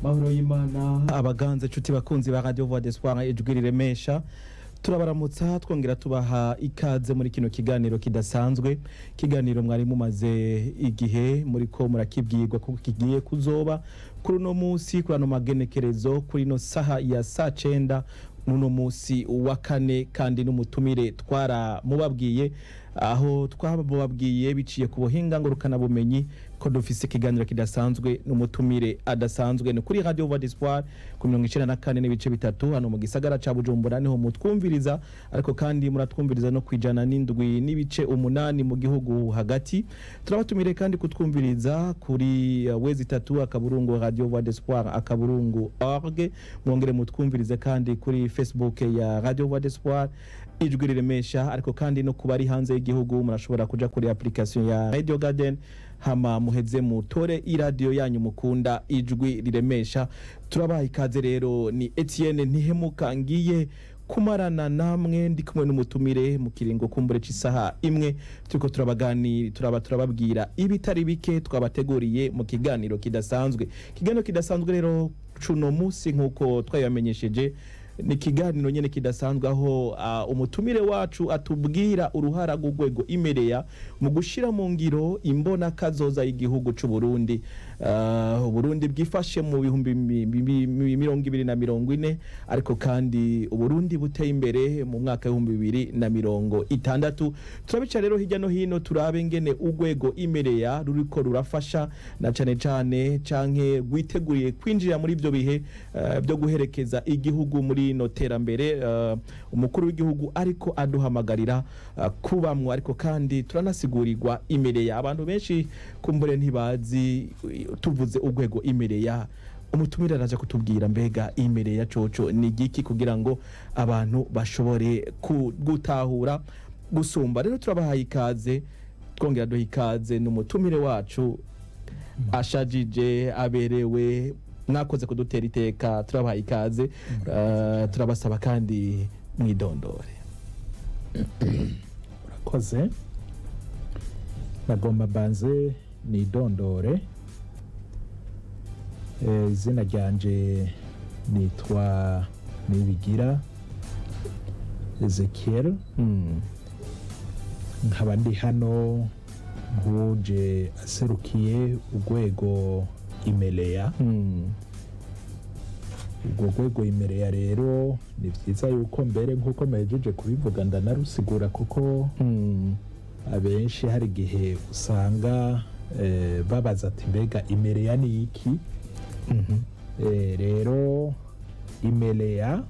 mahoro y'Imana abaganze cuti bakunzi ba Radio Voix d'Espoir ijwi riremesha turabaramutsa twongera tubaha ikaze muri kino kiganiro kidasanzwe kiganiro mwari mumaze igihe muri ko murakibwirwa kuko kigiye kuzoba kuri no munsi kuri no magenekerezo kuri no saha ya saa 9 nuno munsi wa kane kandi n'umutumire twara mubabwiye aho twababwiye biciye ku buhinga ngurukana bumenyi ko dufise kiganiro kidasanzwe n'umutumire adasanzwe ni kuri Radio Voix d'Espoir ku 94 n'ibice bitatu hano mu gisagara ca Bujumbura niho mutwumviriza ariko kandi muratwumviriza no kwijana n'indwi n'ibice 8 mu gihugu hagati turabatumire kandi kutwumviriza kuri wezi 3 akaburungu Radio Voix d'Espoir akaburungu org mwongere mutwumvirize kandi kuri Facebook ya Radio Voix d'Espoir ijwi riremesha ariko kandi no kubari hanze y'igihugu murashobora kuja kuri application ya Radio Garden hama muheze mutore iradio yanyu mukunda ijwi riremesha turabaha ikaze rero ni Etienne Ntihemuka ngiye kumarana namwe ndi kumwe n'umutumire mu kiringo kumbure c'isaha imwe turiko turababwira ibitari bike twabateguriye mu kiganiro kidasanzwe rero cuno musi nkuko twayamenyesheje ni kiganiro nyene kidasanzwe aho umutumire wacu atubwira uruhara rw'urwego IMELEA mu gushira mu ngiro imbonakazoza y'igihugu c'u Burundi Burundi bwifashe mu 2040 ariko kandi Burundi buteye imbere mu mwaka 2060 turabica rero hirya no hino turabe ngene urwego IMELEA ruriko rurafasha na cane canke gwiteguriye kwinjira muri ivyo bihe byo guherekeza igihugu muri no terambere umukuru w'igihugu ariko aduhamagarira kubamwe ariko kandi turanasigurirwa IMELEA abantu benshi kumbure ntibazi tuvuze urwego IMELEA umutumire araje kutubwira mbega IMELEA coco ni giki kugira ngo abantu bashobore gutahura gusumba rero turabahaye ikaze twongera duha ikaze n'umutumire wacu ashajije aberewe mwakoze kudutera iteka turabahaye ikaze turabasaba kandi mwidondore urakoze nagomba banze nidondore izina ryanje nitwa Nibigira Ezéchiel nkaba ndi hano nkuje aserukiye urwego IMELEA ubwo rwego IMELEA rero ni vyiza yuko mbere nkuko mejeje kubivuga ndanarusigura kuko abenshi hari gihe usanga babaza ati mbega IMELEA ni iki rero IMELEA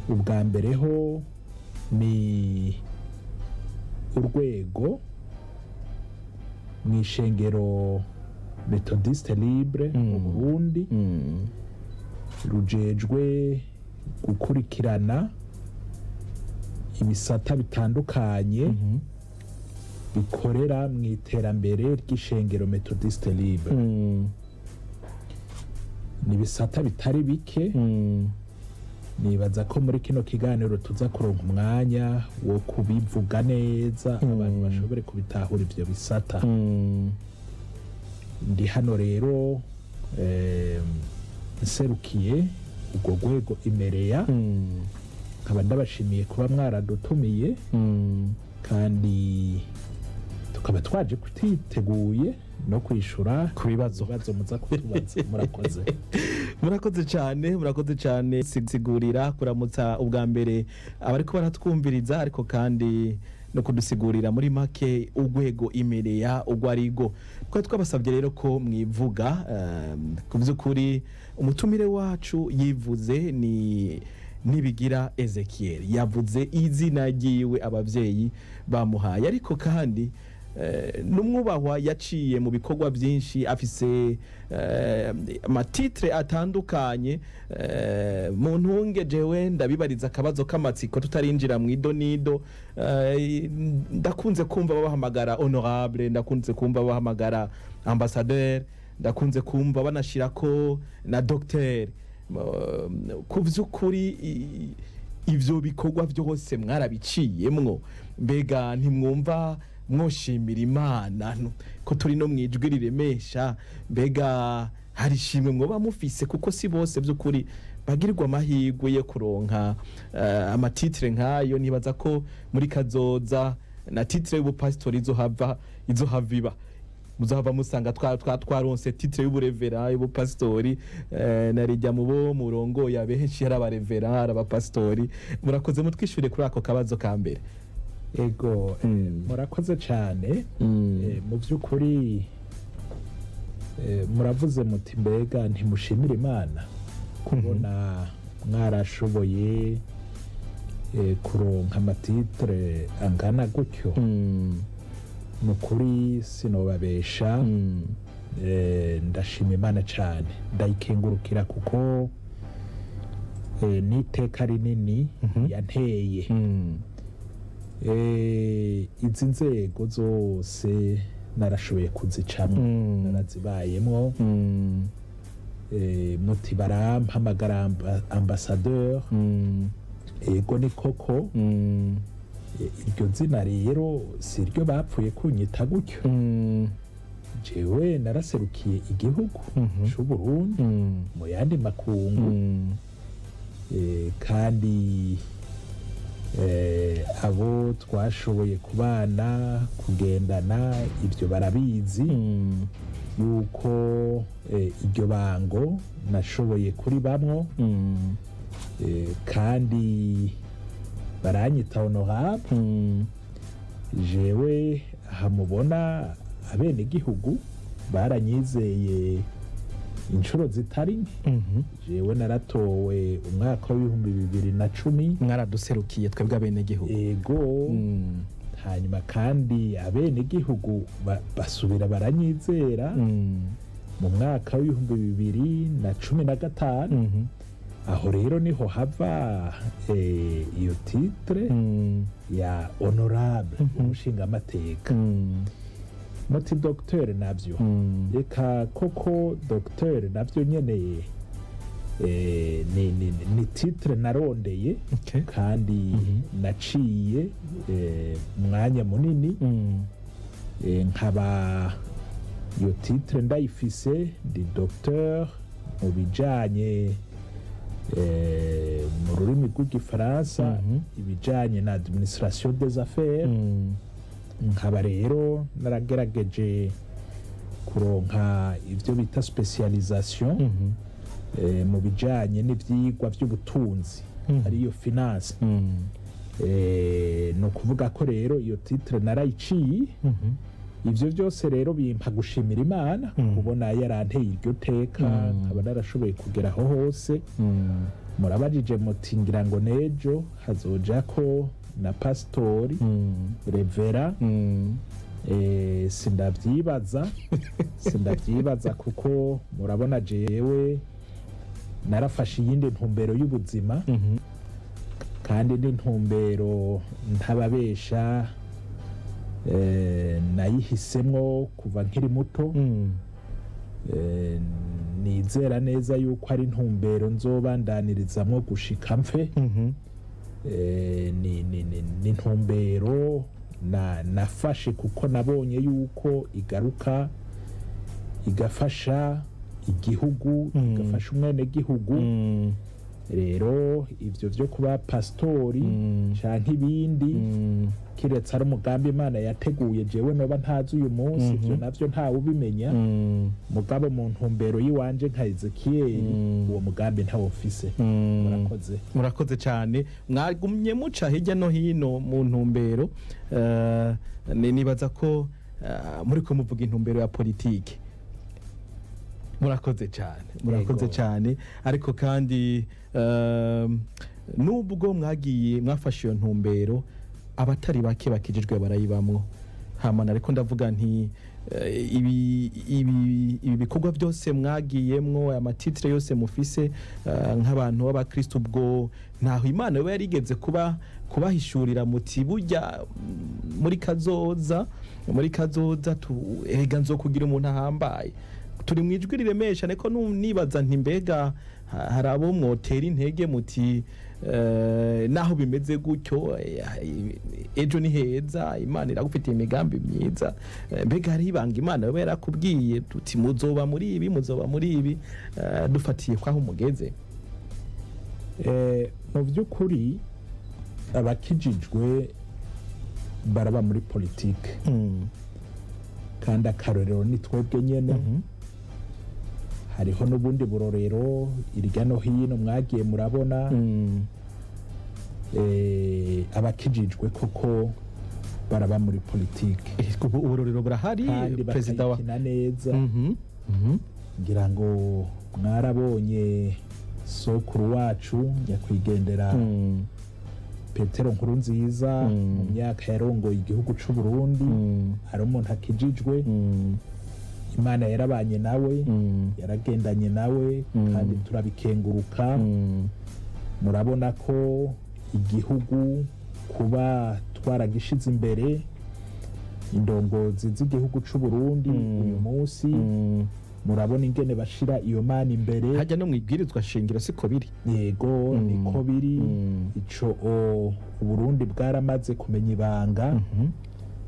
ubwa mbere ho ni urwego mw'ishengero Methodiste Libre mu Burundi rujejwe gukurikirana ibisata bitandukanye bikorera mu iterambere ry'ishengero Methodiste Libre ni bisata bitari bike nibaza ko muri kino kiganiro tuza kuronka umwanya wo kubivuga neza abantu bashobore kubitahura ivyo bisata ndi hano rero nserukiye ubwo rwego IMELEA nkaba ndabashimiye kuba mwaradutumiye kandi tukaba twaje kutiteguye no kwishura ku bibazo muza kutubaza murakoze cyane sigurira kuramutsa ubwa mbere abariko baratwumviriza ariko kandi no kudusigurira muri make urwego IMELEA ugwarigo twa twabasabye rero ko mwivuga kuvyukuri umutumire wacu yivuze ni Nibigira Ezéchiel yavuze izina ryiwe abavyeyi bamuhaye ariko kandi numwubahwa yaciye mu bikorwa byinshi afise amatitre atandukanye mu ntunge jewe ndabibariza akabazo k'amatsiko tutarinjira mu idonido ndakunze kumva babahamagara honorable ndakunze kumva babahamagara ambassadeur ndakunze kumva banashirako na docteur kuvyukuri ivyo bikorwa byose mwarabiciyemwo mbega ntimwumva mwoshimira Imana ko turi no mwijwi riremesha mbega hari ishimwe mwoba mufise kuko si bose by'ukuri bagirirwa amahirwe yo kuronka amatitre nk'ayo nibaza ko muri kazoza na titre y'ubupasitori izohava muzahava musanga twaronse titre y'uburevera y'ubupasitori narijya mu bo murongoye abenshi hari abarevera abapasitori murakoze mutwishyure kuri ako kabazo ka mbere. Ego murakoze cyane mu by'ukuri muravuze muti mbega ntimushimire Imana kubona mwarashoboye kuronka amatitre angana gutyo. Nukuri sinobabesha ndashima Imana cyane ndayikengurukira kuko n'iteka rinini yanteye. Izi nzego zose narashoboye kuzicamo narazibayemwo. Muti barampamagara ambassadeur, ego ni koko iryo zina rero si ryo bapfuye kunyita gutyo. Jewe naraserukiye igihugu c'u Burundi mu yandi makungu, kandi abo twashoboye kubana kugendana ibyo barabizi yuko iryo bango nashoboye kuri bamwo, kandi baranyita Hon.Amb. Jewe hamubona abene gihugu baranyizeye inshuro zitari nke. Jewe naratowe umwaka w'2010 mwaraduserukiye twebwe abene gihugu. Ego hanyuma kandi abene gihugu basubira baranyizera mu mwaka w'2015. Aho rero niho hava iyo titre ya honorable umushinga amateka. Muti docteur navyo reka koko docteur navyo nyene ni titre narondeye kandi naciye mwanya munini nkaba iyo titre ndayifise ndi docteur mu bijanye mu rurimi rw'igifaransa ibijanye na administration des affaires. Nkaba rero naragerageje kuronka ivyo bita specialisation mu bijanye n'ivyigwa by'ubutunzi ariyo finance. No kuvuga ko rero iyo titre narayiciye. Ivyo byose rero bimpa gushimira Imana kubona yaranteye iryo teka nkaba narashoboye kugera aho hose. Murabajije muti ngira ngo nejo hazoja ko na pastori revera. Sindavyibaza kuko murabona jewe narafashe iyindi ntumbero y'ubuzima, kandi n'intumbero ntababesha nayihisemwo kuva nkiri muto. Nizera neza yuko ari intumbero nzobandanirizamwo gushika mfe. Ni intumbero nafashe kuko nabonye yuko igaruka igafasha igihugu, igafasha umwene gihugu. Rero ivyo vyo kuba pastori canke ibindi kiretse ari umugambi Imana yateguye jewe noba ntazi uyu munsi, ivyo navyo ntawe ubimenya. Mugabo mu ntumbero yiwanje nka Ezéchiel uwo mugambi ntawufise. Murakoze cyane mwagumye muca hirya no hino mu ntumbero. Nibaza ko muri ko muvuga intumbero ya politike. Murakoze cyane ariko kandi nubwo mwafashe iyo ntumbero abatari bake bakijijwe barayibamwo. Hamana ariko ndavuga nti ibi bikorwa byose mwagiyemwo amatitre yose mufise nk'abantu b'abakristo ubwo ntaho Imana yo yarigeze kubahishurira muti burya muri kazoza ega nzo kugira umuntu ahambaye. Turi mwijwi riremesha neko nibaza nti mbega hari abo mwotera intege muti naho bimeze gutyo ejo ni heza, Imana iragufitiye imigambi myiza. Mbega hari ibanga Imana yoba yarakubwiye tuti muzoba muri ibi dufatiye kwaho mugeze? Mu by'ukuri abakijijwe baraba muri politike kandi akarorero ni twebwe nyene. Hariho n'ubundi burorero irya no hino mwagiye murabona abakijijwe koko baraba muri politike. Uburorero burahari, perezida wa neza ngira ngo mwarabonye sokuru wacu nyakwigendera Petero Nkurunziza mu myaka yarongoye igihugu c'u Burundi, ari umuntu akijijwe. Imana yarabanye nawe, yaragendanye nawe, kandi turabikenguruka. Murabona ko igihugu kuba twaragishize imbere, indongozi z'igihugu c'u Burundi uyu munsi murabona ingene bashira iyo mana imbere. Hajya no mwibwirizwa shingiro siko biri? Yego, niko biri. Ico Uburundi bwaramaze kumenya ibanga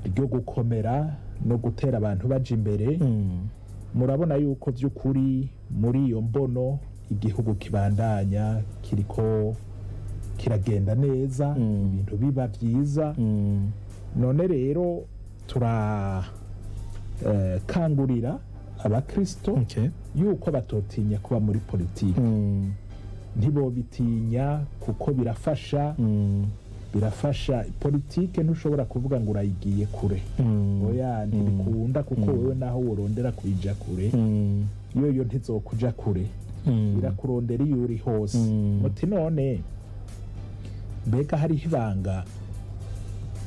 ryo gukomera no gutera abantu baje imbere. Murabona yuko by'ukuri muri iyo mbono igihugu kibandanya kiriko kiragenda neza, ibintu biba byiza. None rero kangurira abakristo yuko batotinya kuba muri politike. Ntibobitinya kuko birafasha. Politike ntushobora kuvuga ngo urayigiye kure, oya ntibikunda, kuko wewe naho worondera kuyija kure yoyo ntizokuja kure, irakurondera iyo uri hose. Muti none mbega hariho ibanga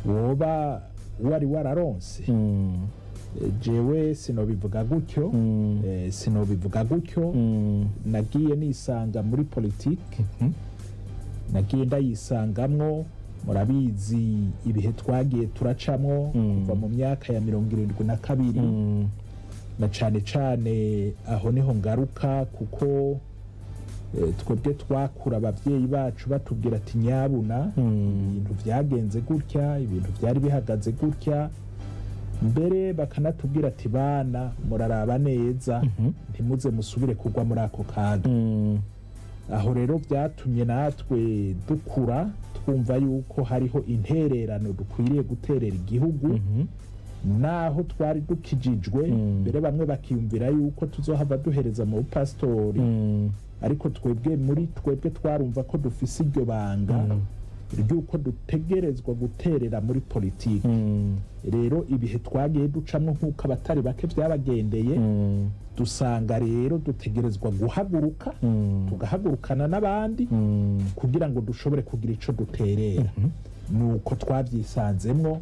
woba wari wararonse? Jewe sinobivuga gutyo. Nagiye nisanga muri politike, nagiye ndayisangamwo. Murabizi ibihe twagiye turacamwo kuva mu myaka ya 72 na cane aho niho ngaruka, kuko twebwe twakura abavyeyi bacu batubwira ati nyabuna ibintu vyagenze gutya, ibintu vyari bihagaze gutya, mbere bakanatubwira ati bana muraraba neza ntimuze musubire kugwa muri ako kaga. Aho rero byatumye natwe dukura twumva yuko hariho intererano dukwiriye guterera igihugu, naho twari dukijijwe. Mbere bamwe bakiyumvira yuko tuzohava duhereza mu pastori, ariko twebwe twarumva ko dufise iryo banga ryuko dutegerezwa guterera muri politike. Rero ibihe twagiye ducamwo nk'uko abatari bake byabagendeye, dusanga rero dutegerezwa guhaguruka, tugahagurukana n'abandi kugira ngo dushobore kugira ico duterera. Nuko twabyisanzemwo,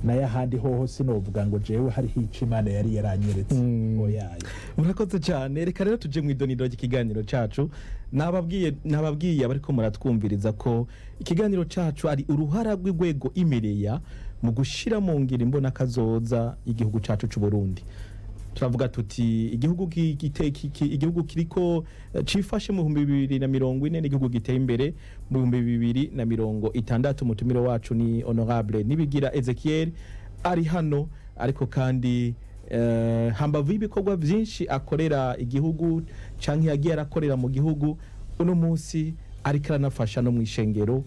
nayo ahandi hoho sinovuga ngo jewe hariho ico Imana yari yaranyeretse. Oyaye. Murakoze cyane. Reka rero tuje mu idoniro ry'ikiganiro cacu. Nababwiye abariko muratwumviriza ko ikiganiro cacu ari uruhara rw'urwego IMELEA mu gushira mu ngiro imbonakazoza igihugu cacu c'u Burundi. Turavuga tuti igihugu kiriko cifashe mu 2040 n'igihugu giteye imbere mu 2060. Umutumire wacu ni Hon.Amb.Dr Nibigira Ezéchiel ari hano, ariko kandi hambavu ibikorwa byinshi akorera igihugu canke yagiye arakorera mu gihugu, uno munsi ariko aranafasha no mwishengero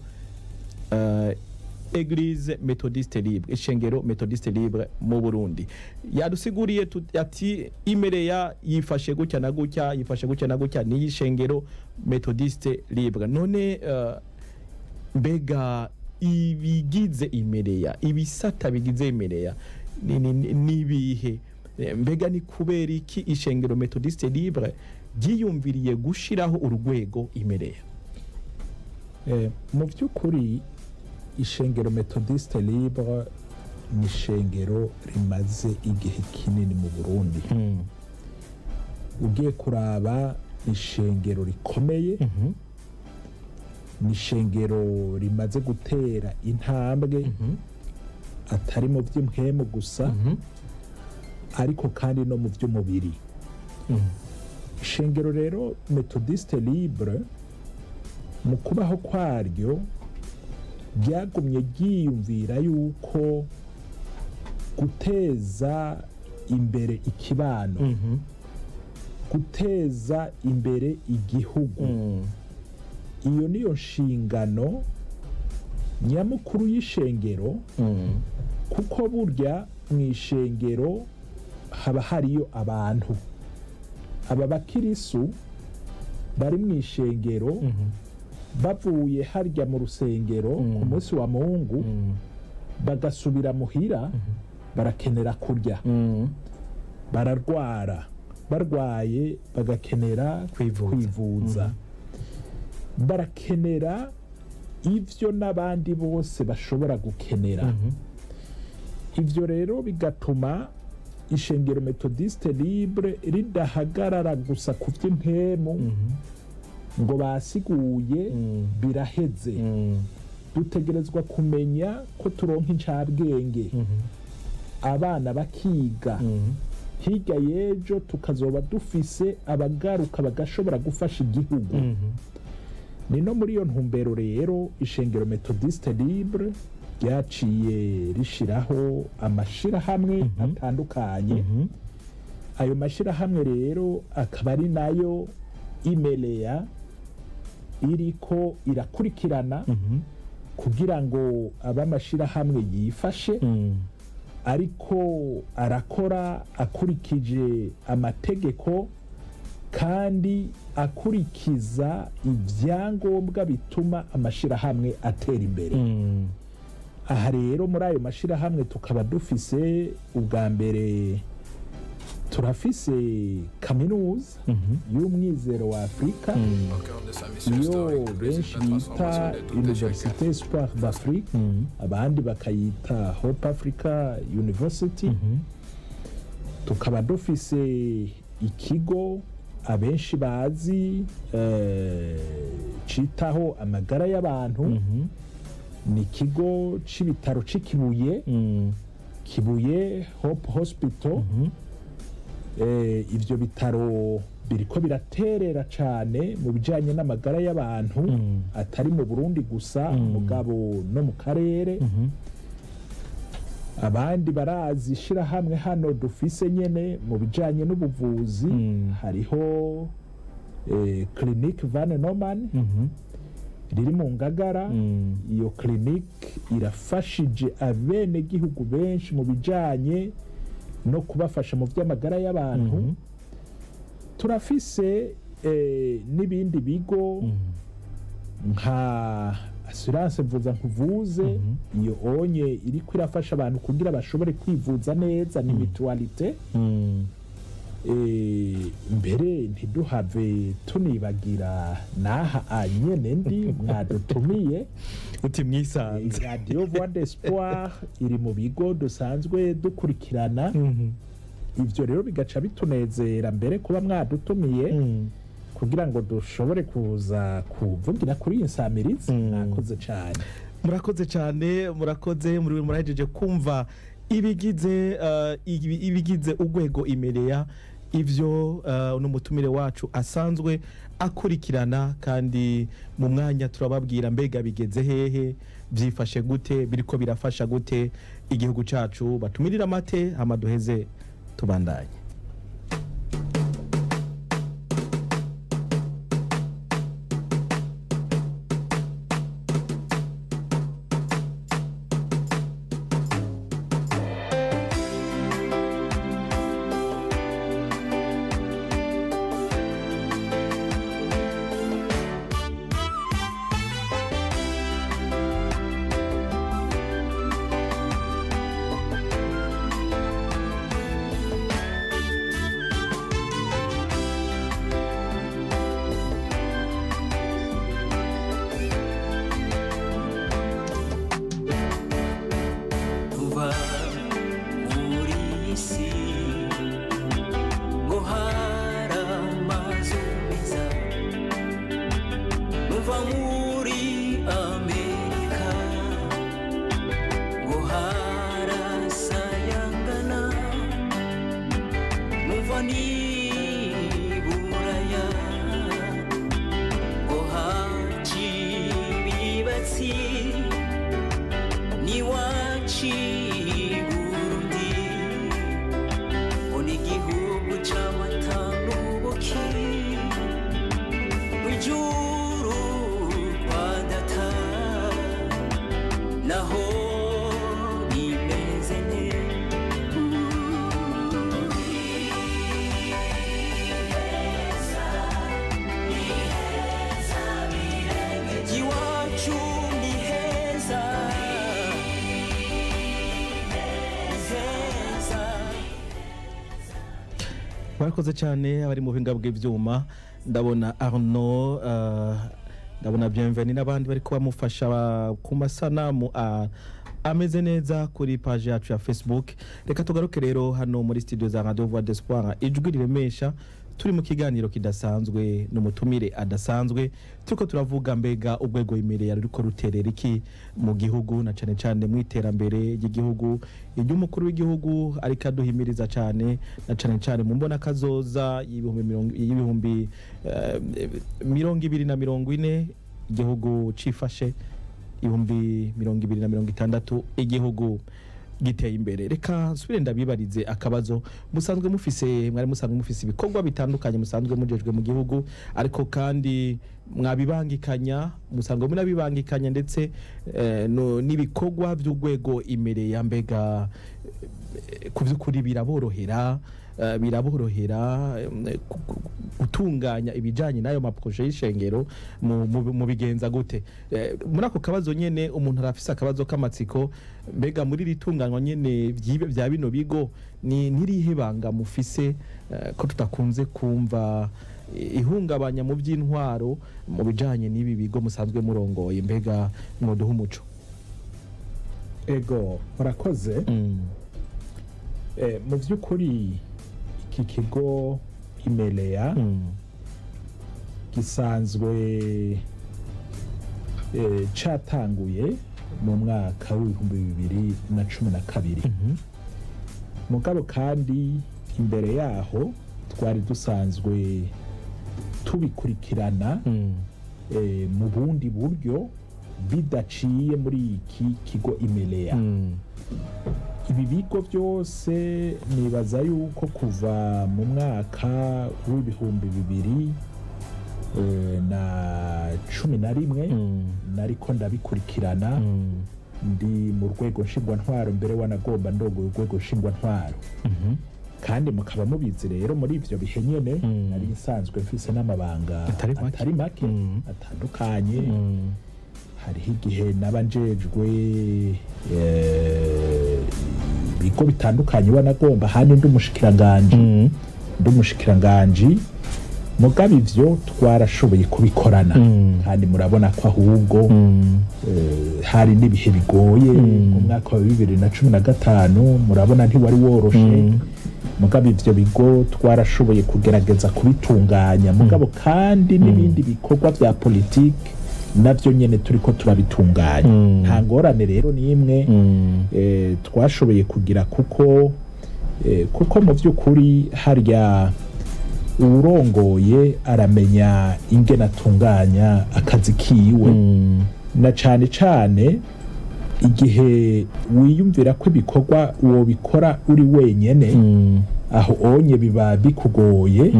Église Méthodiste Libre, ishengero Méthodiste Libre mu Burundi. Yadusiguriye ati IMELEA yifashe gutya na gutya ni ishengero Méthodiste Libre. None mbega ibigize IMELEA, ibisata bigize IMELEA nibihe? Mbega ni kubera iki ishengero Méthodiste Libre giyumviriye gushiraho urwego IMELEA? Mu by'ukuri ishengero Méthodiste Libre ni ishengero rimaze igihe kinini mu Burundi. Ugiye kuraba ishengero rikomeye, ni ishengero rimaze gutera intambwe atari mu by'impwemu gusa, ariko kandi no mu by'umubiri. Ishengero rero Méthodiste Libre mu kubaho kwaryo ryagumye ryiyumvira yuko guteza imbere ikibano, guteza imbere igihugu, iyo niyo nshingano nyamukuru y'ishengero, kuko burya mu ishengero haba hariyo abantu. Aba bakirisu bari mu ishengero bavuye harya mu rusengero ku munsi wa Mungu bagasubira muhira, barakenera kurya, bararwara, barwaye bagakenera kwivuza, barakenera ivyo n'abandi bose bashobora gukenera. Ivyo rero bigatuma ishengero Methodiste Libre ridahagarara gusa ku vy'impemu ngo basiguye biraheze. Dutegerezwa kumenya ko turonka incabwenge, abana bakiga, hirya y'ejo tukazoba dufise abagaruka bagashobora gufasha igihugu. Ni no muri iyo ntumbero rero ishengero Methodiste Libre ryaciye rishiraho amashirahamwe atandukanye. Ayo mashirahamwe rero akaba ari nayo IMELEA iriko irakurikirana kugira ngo abamashirahamwe yifashe, ariko arakora akurikije amategeko kandi akurikiza ivyangombwa bituma amashirahamwe atera imbere. Aha rero muri ayo mashirahamwe tukaba dufise ubwa mbere turafise kaminuza y'umwizero wa Afrika, iyo benshi bita Université Espoir d'Afrique, abandi bakayita Hope Africa University. Tukaba dufise ikigo abenshi bazi citaho amagara y'abantu, ni ikigo c'ibitaro c'ikibuye, Kibuye Hope Hospital. Ivyo bitaro biriko biraterera cane mu bijanye n'amagara y'abantu, atari mu Burundi gusa mugabo no mu karere. Abandi barazi ishirahamwe hano dufise nyene mu bijanye n'ubuvuzi, hariho Clinique Van Norman riri mu Ngagara. Iyo clinique irafashije abene gihugu benshi mu bijanye no kubafasha mu by'amagara y'abantu. Turafise n'ibindi bigo nka assurance mvuza nkuvuze, iyo onye iriko irafasha abantu kugira bashobore kwivuza neza, ni mutualité. Mbere ntiduhave tunibagira naha anyene ndi mwadutumiye uti mwisanze. Radio Voix d'Espoir iri mu bigo dusanzwe dukurikirana. Ivyo rero bigaca bitunezera mbere kuba mwadutumiye kugira ngo dushobore kuza kuvugira kuri iyi nsamirizi. Murakoze cyane. Murakoze cyane, murakoze. Murahejeje kumva ibigize urwego IMELEA, ivyo n'umutumire wacu asanzwe akurikirana, kandi mu mwanya turababwira mbega bigeze hehe, byifashe gute, biriko birafasha gute igihugu cacu. Batumirira amate amaduheze tubandanye. Ni buraya, oh hachi Murakoze cyane abari mu buhinga bw'ivyuma, ndabona Arno, ndabona Bienvenue n'abandi bari kubamufasha ku masanamu ameze neza kuri page yacu ya Facebook. Reka tugaruke rero hano muri studio za Radio Voix d'Espoir ijwi riremesha, turi mu kiganiro kidasanzwe n'umutumire adasanzwe, turiko turavuga mbega urwego IMELEA ruriko ruterera iki mu gihugu, na cane cane mu iterambere ry'igihugu, iry'umukuru w'igihugu ariko aduhimiriza cane, na cane cane mu mbonakazoza y'ibihumbi 2040 igihugu cifashe, 2060 igihugu giteye imbere. Reka nsubire ndabibarize akabazo, musanzwe mufise ibikorwa bitandukanye musanzwe mujejwe mu gihugu, ariko kandi mwabibangikanya, musanzwe munabibangikanya ndetse n'ibikorwa by'urwego IMELEA, mbega ku by'ukuri biraborohera gutunganya ibijanye nayo maproje y'ishengero mu bigenza gute? Muri ako kabazo nyene umuntu arafise akabazo k'amatsiko, mbega muri ritunganywa nyene vya bino bigo ni ntirihebanga mufise ko tutakunze kumva ihungabanya mu by'intwaro mu bijanye n'ibi bigo musanzwe murongoye, mbega mwoduha umuco? Ego murakoze. Mu by'ukuri iki kigo IMELEA gisanzwe catanguye mu mwaka w'2012, mugabo kandi imbere yaho twari dusanzwe tubikurikirana mu bundi buryo bidaciye muri iki kigo IMELEA. Ibi bigo byose nibaza yuko kuva mu mwaka w'2011 nariko ndabikurikirana, ndi mu rwego nshingwantwaro, mbere wanagomba ndogoye urwego nshingwantwaro. Kandi mukaba mubizi rero muri ivyo bihe nyene nari nsanzwe mfise n'amabanga atari make atandukanye. Hariho igihe naba njejwe bigo bitandukanye wanagomba, handi ndumushikiranganje, mugabo ivyo twarashoboye kubikorana. Kandi murabona ko ahubwo hari n'ibihe bigoye mu mwaka wa 2015, murabona ntiwari woroshe, mugabo ivyo bigo twarashoboye kugerageza kubitunganya. Mugabo kandi n'ibindi bikorwa vya politike navyo nyene turiko turabitunganya. Nta ngorane rero n'imwe twashoboye kugira, kuko mu by'ukuri harya urongoye aramenya ingene atunganya akazi kiwe, na cane cane igihe wiyumvira ko ibikorwa uwo bikora uri wenyene, aho onye biba bikugoye,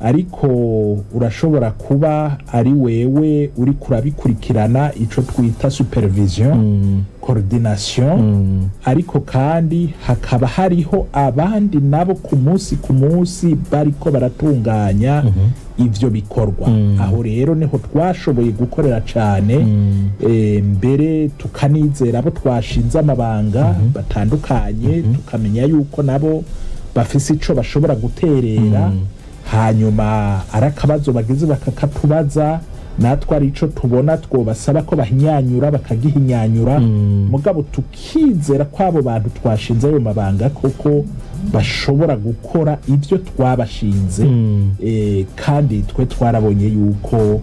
ariko urashobora kuba ari wewe uri kurabikurikirana, ico twita supervision, coordination, ariko kandi hakaba hariho abandi nabo ku munsi bariko baratunganya ivyo bikorwa. Aho rero niho twashoboye gukorera cane, mbere tukanizera abo twashinze amabanga batandukanye, tukamenya yuko nabo bafise ico bashobora guterera, hanyuma arakabazo bagize bakakatubaza, natwe ari ico tubona twobasaba ko bahinyanyura bakagihinyanyura. Mugabo tukizera ko abo bantu twashinze ayo mabanga koko bashobora gukora ivyo twabashinze, kandi twe twarabonye yuko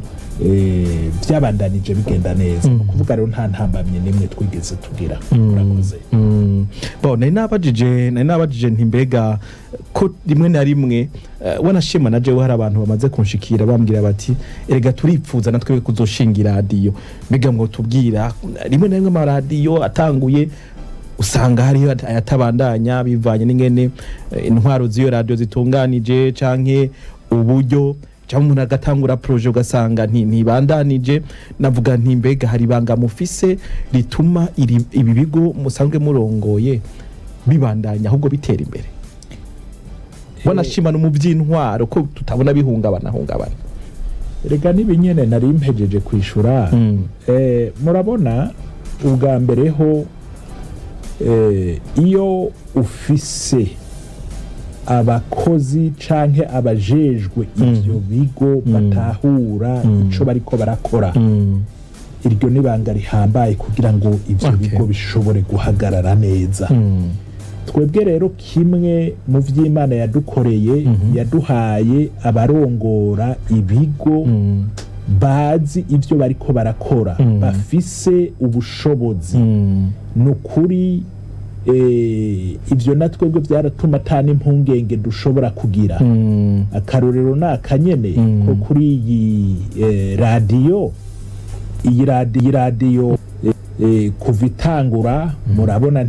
vyabandanije bigenda neza. Kuvuga rero nta ntambamye nimwe twigeze tugira. Murakoze. Nari nabajije nti mbega ko rimwe na rimwe wanashima na jewe hari abantu bamaze kunshikira bambwira bati erega turipfuza natwe kuzoshinga radio, mbega ngo tubwira rimwe na rimwe ama radio atanguye usanga hariho ayatabandanya bivanye n'ingene intwaro z'iyo radio zitunganije canke uburyo, cyangwa umuntu agatangura projet ugasanga ntibandanije. Navuga nti mbega hari banga mufise rituma ibi bigo musanzwe murongoye bibandanya ahubwo bitera imbere? Wanashima no mu by'intwaro ko tutabona bihungabana. Rega nibinyene nari mpejeje kwishura. Murabona ubwa mbere ho iyo ufise abakozi canke abajejwe ivyo bigo batahura ico bariko barakora. Iryo nibanga rihambaye kugira ngo ivyo bigo bishobore guhagarara neza. Twebwe rero kimwe mu vy'Imana yadukoreye, yaduhaye abarongora ibigo bazi ivyo bariko barakora, bafise ubushobozi. Nukuri ivyo natwebwe vyaratuma atani impungenge dushobora kugira. Akarorero nakanyene ko kuri iyi radiyo, iyi radiyo kuva itangura murabona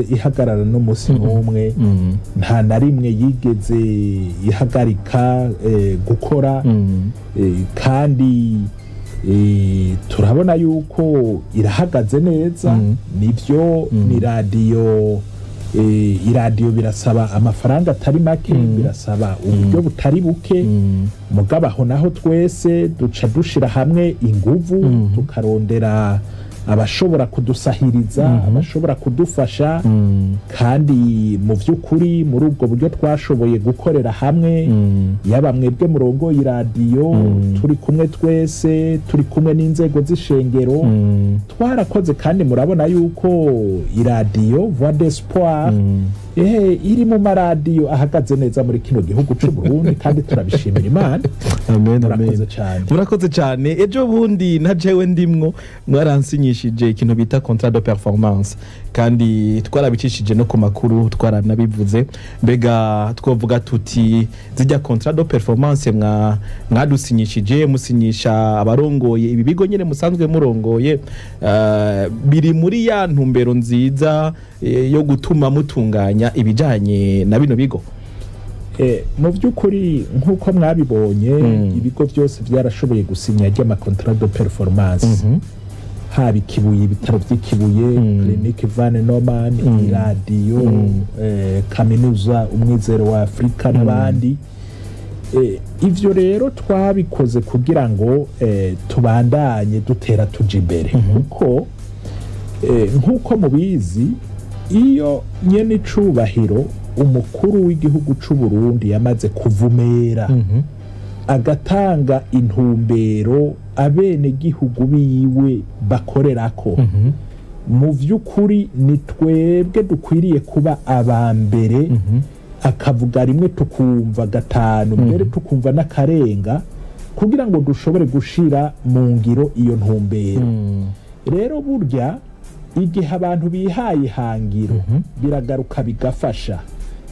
ihagarara n'umunsi n'umwe, nta na rimwe yigeze ihagarika gukora, kandi turabona yuko irahagaze neza. Nivyo ni radiyo, iradiyo birasaba amafaranga atari make, birasaba uburyo butari buke, mugabo aho naho twese duca dushira hamwe inguvu tukarondera abashobora kudusahiriza, abashobora kudufasha, kandi mu vy'ukuri muri ubwo buryo twashoboye gukorera hamwe, yaba mwebwe murongoye iradiyo, turi kumwe twese, turi kumwe n'inzego z'ishengero, twarakoze. Kandi murabona yuko iradiyo Voix d'Espoir iri mu maradiyo ahagaze neza muri kino gihugu c'u Burundi, kandi turabishimira Imana. Amen, murakoze cyane. Murakoze cyane. Ejo bundi na jewe ndimwo mwaransinyishije ikintu bita contrat de performance, kandi twarabicishije no ku makuru, twaranabivuze. Mbega twovuga tuti zijya contrat de performance mwadusinyishije, musinyisha abarongoye ibi bigo nyene musanzwe murongoye, biri muri ya ntumbero nziza yo gutuma mutunganya ibijanye na bino bigo. Mu by'ukuri nk'uko mwabibonye, ibigo byose byarashoboye gusinya ry'ama contrat de performance, haba Ikibuye, ibitaro by'Ikibuye, clinique Van Norman, iradiyo, kaminuza Umwizero wa Afrika n'abandi. Ivyo rero twabikoze kugira ngo tubandanye dutera tuja imbere, nk'uko mubizi, iyo nyene icubahiro umukuru w'igihugu c'u Burundi yamaze kuvumera, agatanga intumbero abene gihugu biwe bakorerako, mu vy'ukuri ni twebwe dukwiriye kuba abambere, akavuga rimwe tukumva gatanu, mbere tukumva n'akarenga, kugira ngo dushobore gushira mu ngiro iyo ntumbero. Rero burya igihe abantu bihaye ihangiro biragaruka bigafasha.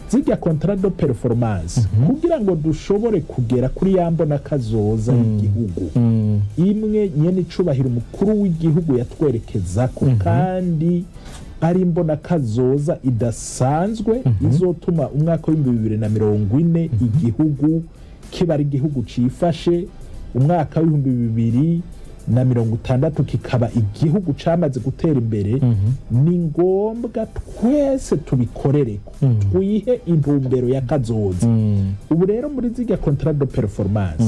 Zijya contrat de performance kugira ngo dushobore kugera kuri ya mbonakazoza y'igihugu, imwe nyene icubahiro umukuru w'igihugu yatwerekezako, kandi ari imbonakazoza idasanzwe izotuma umwaka w'2040 igihugu kiba ari igihugu cifashe, umwaka w'2060 kikaba igihugu camaze gutera imbere. Ni ngombwa twese tubikorereko, twihe intumbero ya kazoza. Ubu rero muri zijya contrat de performance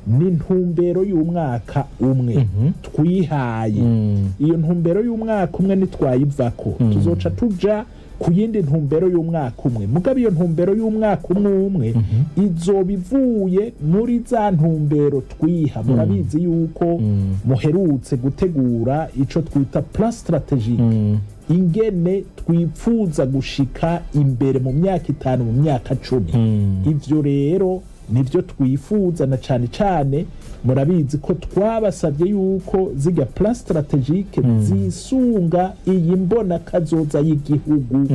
ni intumbero y'umwaka umwe twihaye. Iyo ntumbero y'umwaka umwe nitwayivako, tuzoca tuja ku yindi ntumbero y'umwaka umwe. Mugabo iyo ntumbero y'umwaka umwe izobivuye muri za ntumbero twiha. Murabizi yuko muherutse gutegura ico twita plan strategique, ingene twipfuza gushika imbere mu myaka 5, mu myaka 10. Ivyo rero nivyo twifuza, na cane cane murabizi ko twabasabye yuko zijya plan strategique zisunga iyi mbonakazoza y'igihugu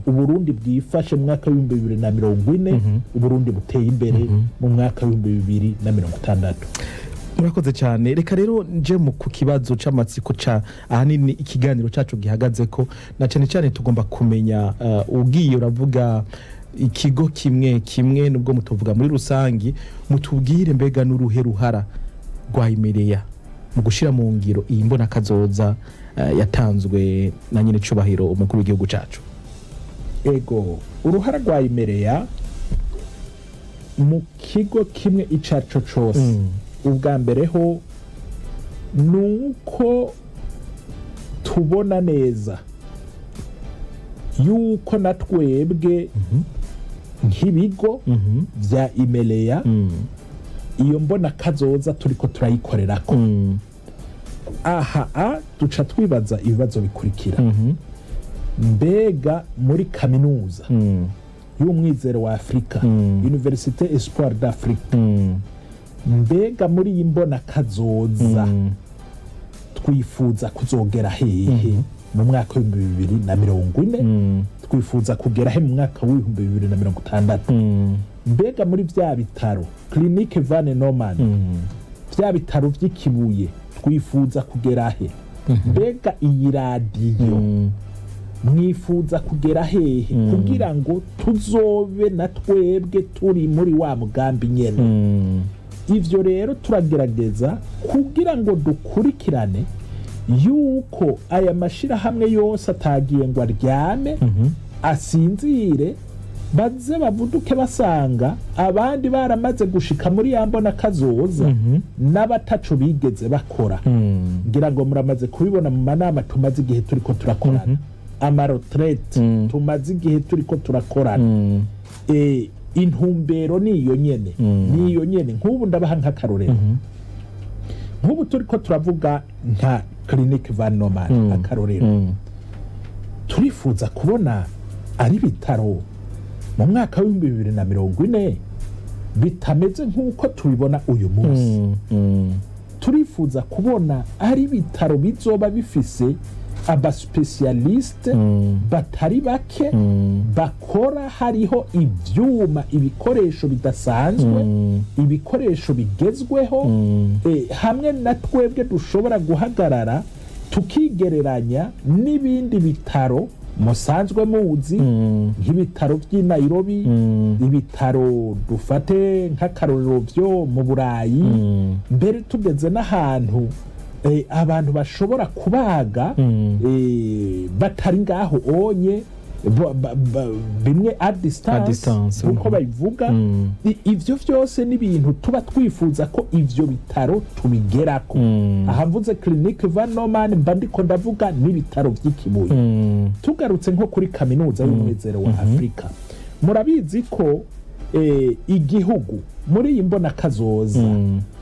Uburundi bwifashe mu mwaka w'2040, Uburundi buteye imbere mu mwaka w'2060. Murakoze cyane. Reka rero nje mu ku kibazo c'amatsiko ca ahanini ikiganiro cacu gihagaze ko, na cane cyane tugomba kumenya ugiye uravuga ikigo kimwe kimwe, nubwo mutuvuga muri rusangi, mutubwire mbega n'uruhe ruhara rwa IMELEA mu gushira mu ngiro iyi mbonakazoza yatanzwe na nyine cubahiro umukuru w'igihugu cacu. Ego, uruhara rwa IMELEA mu kigo kimwe icaco cose, ubwa mbere ho nuko tubona neza yuko natwebwe nk'ibigo vya IMELEA iyo mbonakazoza turiko turayikorerako aha duca twibaza ibibazo bikurikira mbega muri kaminuza y'umwizero wa Afrika Université Espoir d'Afrique mbega muri iyi mbonakazoza twifuza kuzogera hehe mu mwaka wa 2040 twifuza kugera he mu mwaka wa 2060 mbega muri vya bitaro Clinique Van Norman vya bitaro vy'ikibuye twifuza kugera he mbega iyi radiyo mwifuza kugera hehe kugira ngo tuzobe na twebwe turi muri wa mugambi nyene ivyo rero turagerageza kugira ngo dukurikirane yuko aya mashirahamwe yose atagiye ngo aryame asinzire baze bavuduke basanga abandi baramaze gushika muri ya mbonakazoza n'abataco bigeze bakora ngira ngo muramaze kubibona mu manama tumaze igihe turiko turakorana amaretraite tumaze igihe turiko turakorana intumbero niyo nyene nk'ubu ndabaha nk'akarorero nk'ubu turiko turavuga nka Clinique Van Norman akarorero turifuza kubona ari bitaro mu mwaka wa 2040 bitameze nk'uko tubibona uyu munsi turifuza kubona ari bitaro bizoba bifise aba specialiste batari bake bakora hariho ivyuma ibikoresho bidasanzwe ibikoresho bigezweho hamwe na twebwe dushobora guhagarara tukigereranya n'ibindi bitaro musanzwe muzi nk'ibitaro by'i Nairobi ibitaro dufate nk'akarorero byo mu Burayi mbere tugeze n'ahantu abantu bashobora kubaga batari ngaho onye bimwe a distance uko bayivuga ivyo vyose n'ibintu tuba twifuza ko ivyo bitaro tubigerako aha mvuze Clinique Van Norman mba ndiko ndavuga n'ibitaro vy'ikibuye tugarutse nko kuri kaminuza y'umwizero wa Afrika murabizi ko igihugu muri iyi mbonakazoza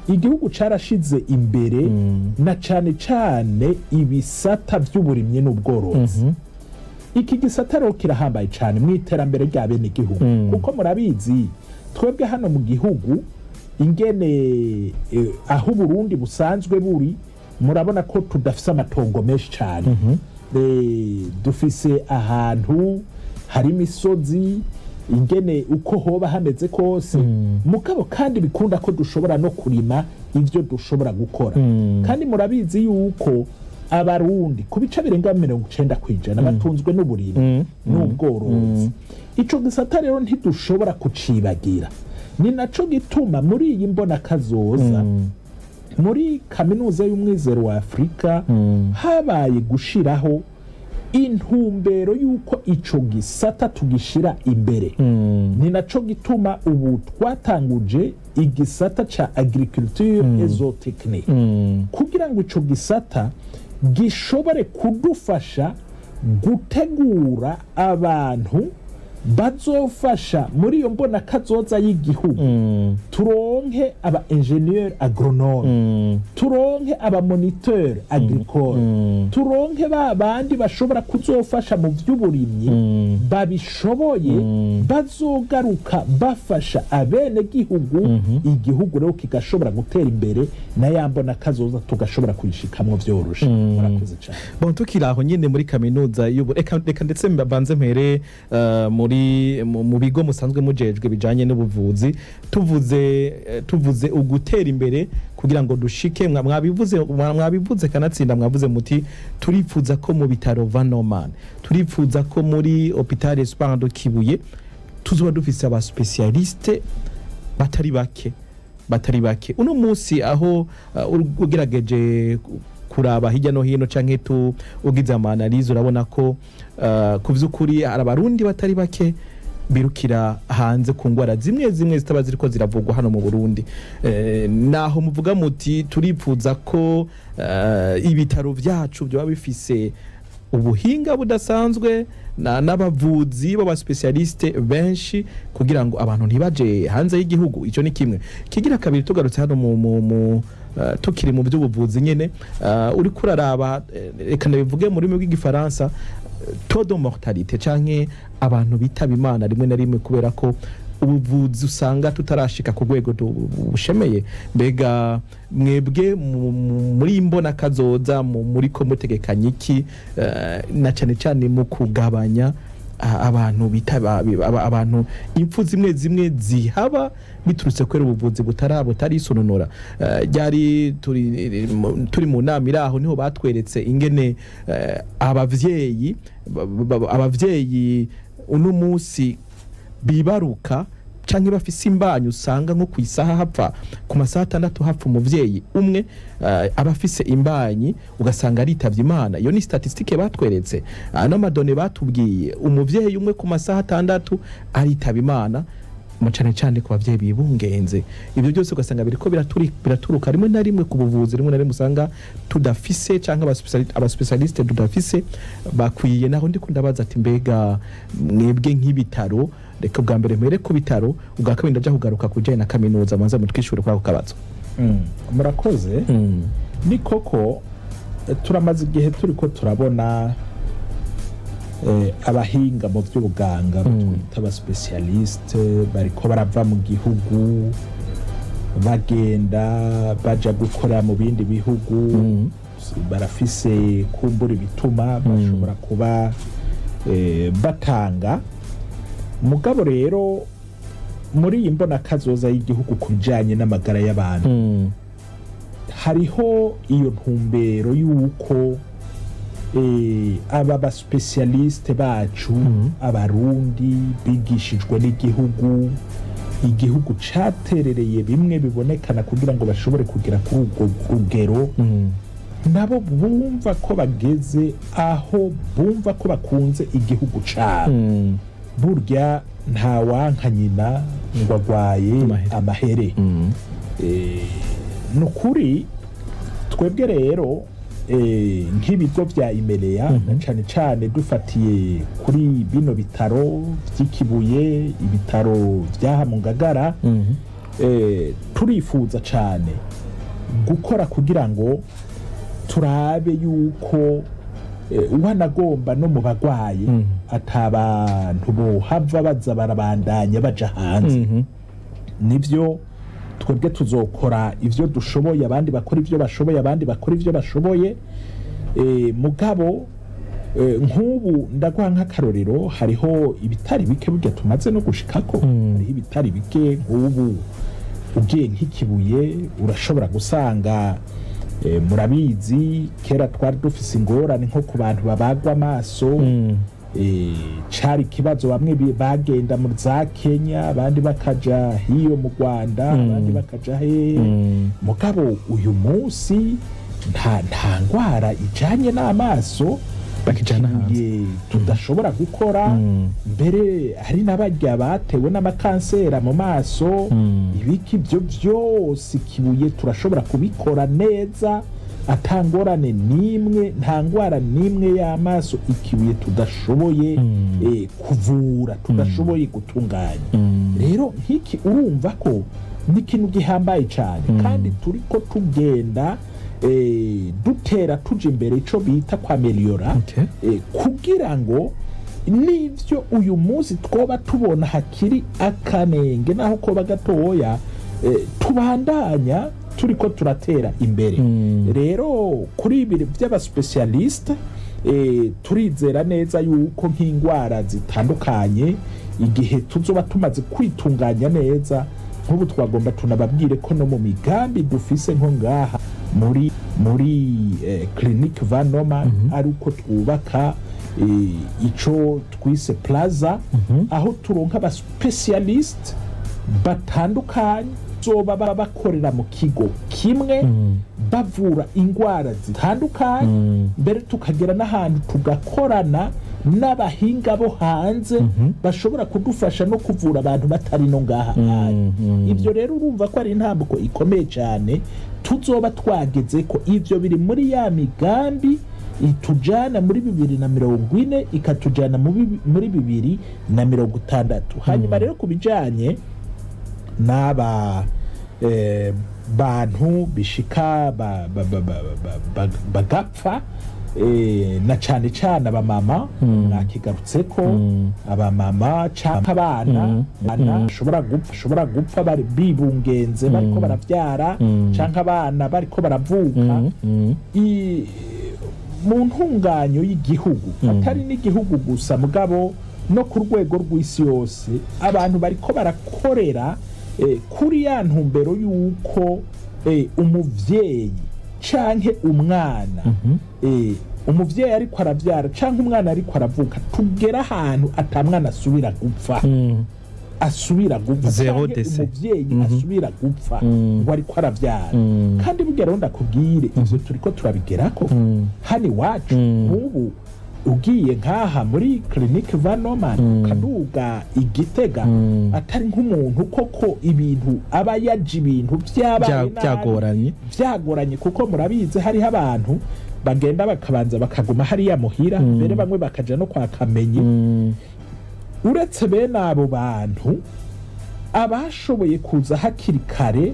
igihugu carashize imbere na cane cane ibisata by'uburimyi n'ubworozi iki gisata rero kirahambaye cane mu iterambere rya bene igihugu kuko murabizi twebwe hano mu gihugu ingene aho Burundi busanzwe buri murabona ko tudafise amatongo menshi cane dufise ahantu hari imisozi ingene uko hoba hameze kose mugabo kandi bikunda ko dushobora no kurima ivyo dushobora gukora kandi murabizi yuko abarundi ku bice birenga 90% batunzwe n'uburimyi n'ubworozi ico gisata rero ntidushobora kucibagira ni naco gituma muri iyi mbonakazoza muri kaminuza y'umwizero wa Afrika habaye gushiraho intumbero yuko ico gisata tugishira imbere ni naco gituma ubu twatanguje igisata ca agriculture et zootechnique kugira ngo ico gisata gishobore kudufasha gutegura abantu bazofasha muri iyo mbonakazoza y'igihugu turonke aba ingénieur agronome turonke aba moniteur agricole turonke babandi bashobora kuzofasha mu vy'uburimyi babishoboye bazogaruka bafasha abene gihugu igihugu rero kigashobora gutera imbere na ya mbonakazoza tugashobora kuyishikamwo vyoroshe murakoze cyane bon tukiraho nyene muri kaminuza reka ndetse mbanze mpere mu bigo musanzwe mujejwe bijanye n'ubuvuzi tuvuze ugutera imbere kugira ngo dushike mwabivuze kanatsinda mwavuze muti turifuza ko mu bitaro Van Norman turifuza ko muri hôpital Espoir de Kibuye tuzoba dufise aba specialiste batari bake uno munsi aho ugerageje kuraba hirya no hino canke ugize amanalize urabona ko kuvyukuri arabarundi batari bake birukira hanze ku ngwara zimwe zitaba ziriko ziravugwa hano mu Burundi naho muvuga muti turipfuza ko ibitaro vyacu byo bifise ubuhinga budasanzwe n'abavuzi b'aba specialiste benshi kugira ngo abantu ntibaje hanze y'igihugu. Ico ni kimwe. Kigira kabiri tugarutse hano mu tukiri mu by'ubuvuzi nyene uri kuraraba reka ndabivuge muri rw'igifaransa taux de mortalité canke abantu bitaba Imana rimwe na rimwe kubera ko ubuvuzi usanga tutarashika ku rwego bushemeye. Mbega mwebwe muri imbonakazoza muri ko mutegekanya iki na cyane cyane mu kugabanya abantu bitaba abantu impfu zimwe zihaba biturutse kwera ubuvuzi butarisononora. Ryari turi mu nama iraho niho batweretse ingene abavyeyi uno munsi bibaruka canke bafise imbanyi usanga nko kwisaha hapfa ku masaha 6 hapfa umuvyeyi umwe abafise imbanyi ugasanga aritavye Imana. Iyo ni statistique batweretse n'amadone batubwiye umuvyeyi umwe ku masaha 6 aritava Imana mu cyane ku bavyeyi bibungenze. Ibyo byose ugasanga biriko biraturuka rimwe na rimwe ku buvuzi rimwe na rimwe usanga tudafise canke aba specialiste tudafise bakwiye. Naho ndi kundabaza ati mbega mwebwe nk'ibitaro reka bwa mbere mere ku bitaro ubwa kabiri ndaje kugaruka kujanye na kaminuza manza mutwishure kwa kukabazo. Murakoze. Ni koko turamaze igihe turiko turabona abahinga mu by'ubuganga twita aba specialiste bariko barava mu gihugu bagenda baja gukora mu bindi bihugu barafise kumbura bituma bashobora kuba batanga mugabo rero muri imbonakazoza y'igihugu kubijanye n'amagara y'abantu hariho iyo ntumbero yuko aba specialiste bacu abarundi bigishijwe n'igihugu igihugu caterereye bimwe bibonekana kugira ngo bashobore kugira kuri ubwo rugero nabo bumva ko bageze aho bumva ko bakunze igihugu cabo. Burya nta wanka nyina ngo agwaye amahere. Nukuri twebwe rero nk'ibigo vya IMELEA na cane dufatiye kuri bino bitaro vy'ikibuye ibitaro vyaha mu Ngagara turifuza cane gukora kugira ngo turabe yuko uwanagomba no mu bagwaye atabantu bohava baza barabandanya baja hanze. Nivyo twebwe tuzokora ivyo dushoboye abandi bakora ivyo bashoboye abandi bakora ivyo bashoboye mugabo nk'ubu ndaguha nk'akarorero hariho ibitari bike burya tumaze no gushikako hariho ibitari bike nk'ubu ugiye nk'ikibuye urashobora gusanga murabizi kera twari dufise ingorane nko ku bantu babagwa amaso cari kibazo bamwe bagenda mu za Kenya abandi bakaja hiyo mu Rwanda abandi bakaja he mugabo uyu munsi nta ngwara ijanye n'amaso bakijana hanze tudashobora gukora mbere hari n'abarya batewe n'amakansera mu maso ibiki byo byose kibuye turashobora kubikora neza atangorane nimwe nta ngwara nimwe y'amaso ikibuye tudashoboye kuvura tudashoboye gutunganya. Rero nk'iki urumva ko ni ikintu gihambaye cyane kandi turiko tugenda dutera tuje imbere ico bita kwa meliora kugira ngo nivyo uyu munsi twoba tubona hakiri akanenge naho ko bagatoya tubandanya turiko turatera imbere. Rero kuri ibi by'aba specialiste turizera neza yuko nk'ingwara zitandukanye igihe tuzoba tumaze kwitunganya neza nk'ubu twagomba tunababwire ko no mu migambi dufise nko ngaha muri clinique Vanoma ari uko twubaka ico twise plaza aho turonka aba specialiste batandukanye zoba bakorera mu kigo kimwe bavura ingwara zitandukanye mbere tukagera n'ahantu tugakorana n'abahinga bo hanze bashobora kudufasha no kuvura abantu batari no ngaha. Ivyo rero urumva ko ari intambuko ikomeye cyane tuzoba twageze ko ivyo biri muri ya migambi itujana muri 2040 ikatujana muri 2060. Hanyuma rero kubijanye n'aba bantu bishika bagapfa na cane cane abamama nakigarutseko abamama canke abana bashobora gupfa bari bibungenze bariko baravyara canke abana bariko baravuka mu ntunganyo y'igihugu atari n'igihugu gusa mugabo no ku rwego rw'isi yose abantu bariko barakorera kuri ya ntumbero yuko umuvyeyi canke umwana umuvyeyi ariko aravyara canke umwana ariko aravuka tugera ahantu atamwana asubira gupfa umuvyeyi asubira gupfa ngo ariko aravyara kandi bugera ndakubwire ivyo turiko turabigerako hano iwacu ubu ugiye nkaha muri clinique Vanoman ukaduga Igitega atari nk'umuntu koko ibintu aba yaje ibintu byagoranye kuko murabizi hariho abantu bagenda bakabanza bakaguma hariya muhira mbere bamwe bakaja no kwa Kamenyi uretse bene abo bantu abashoboye kuza hakiri kare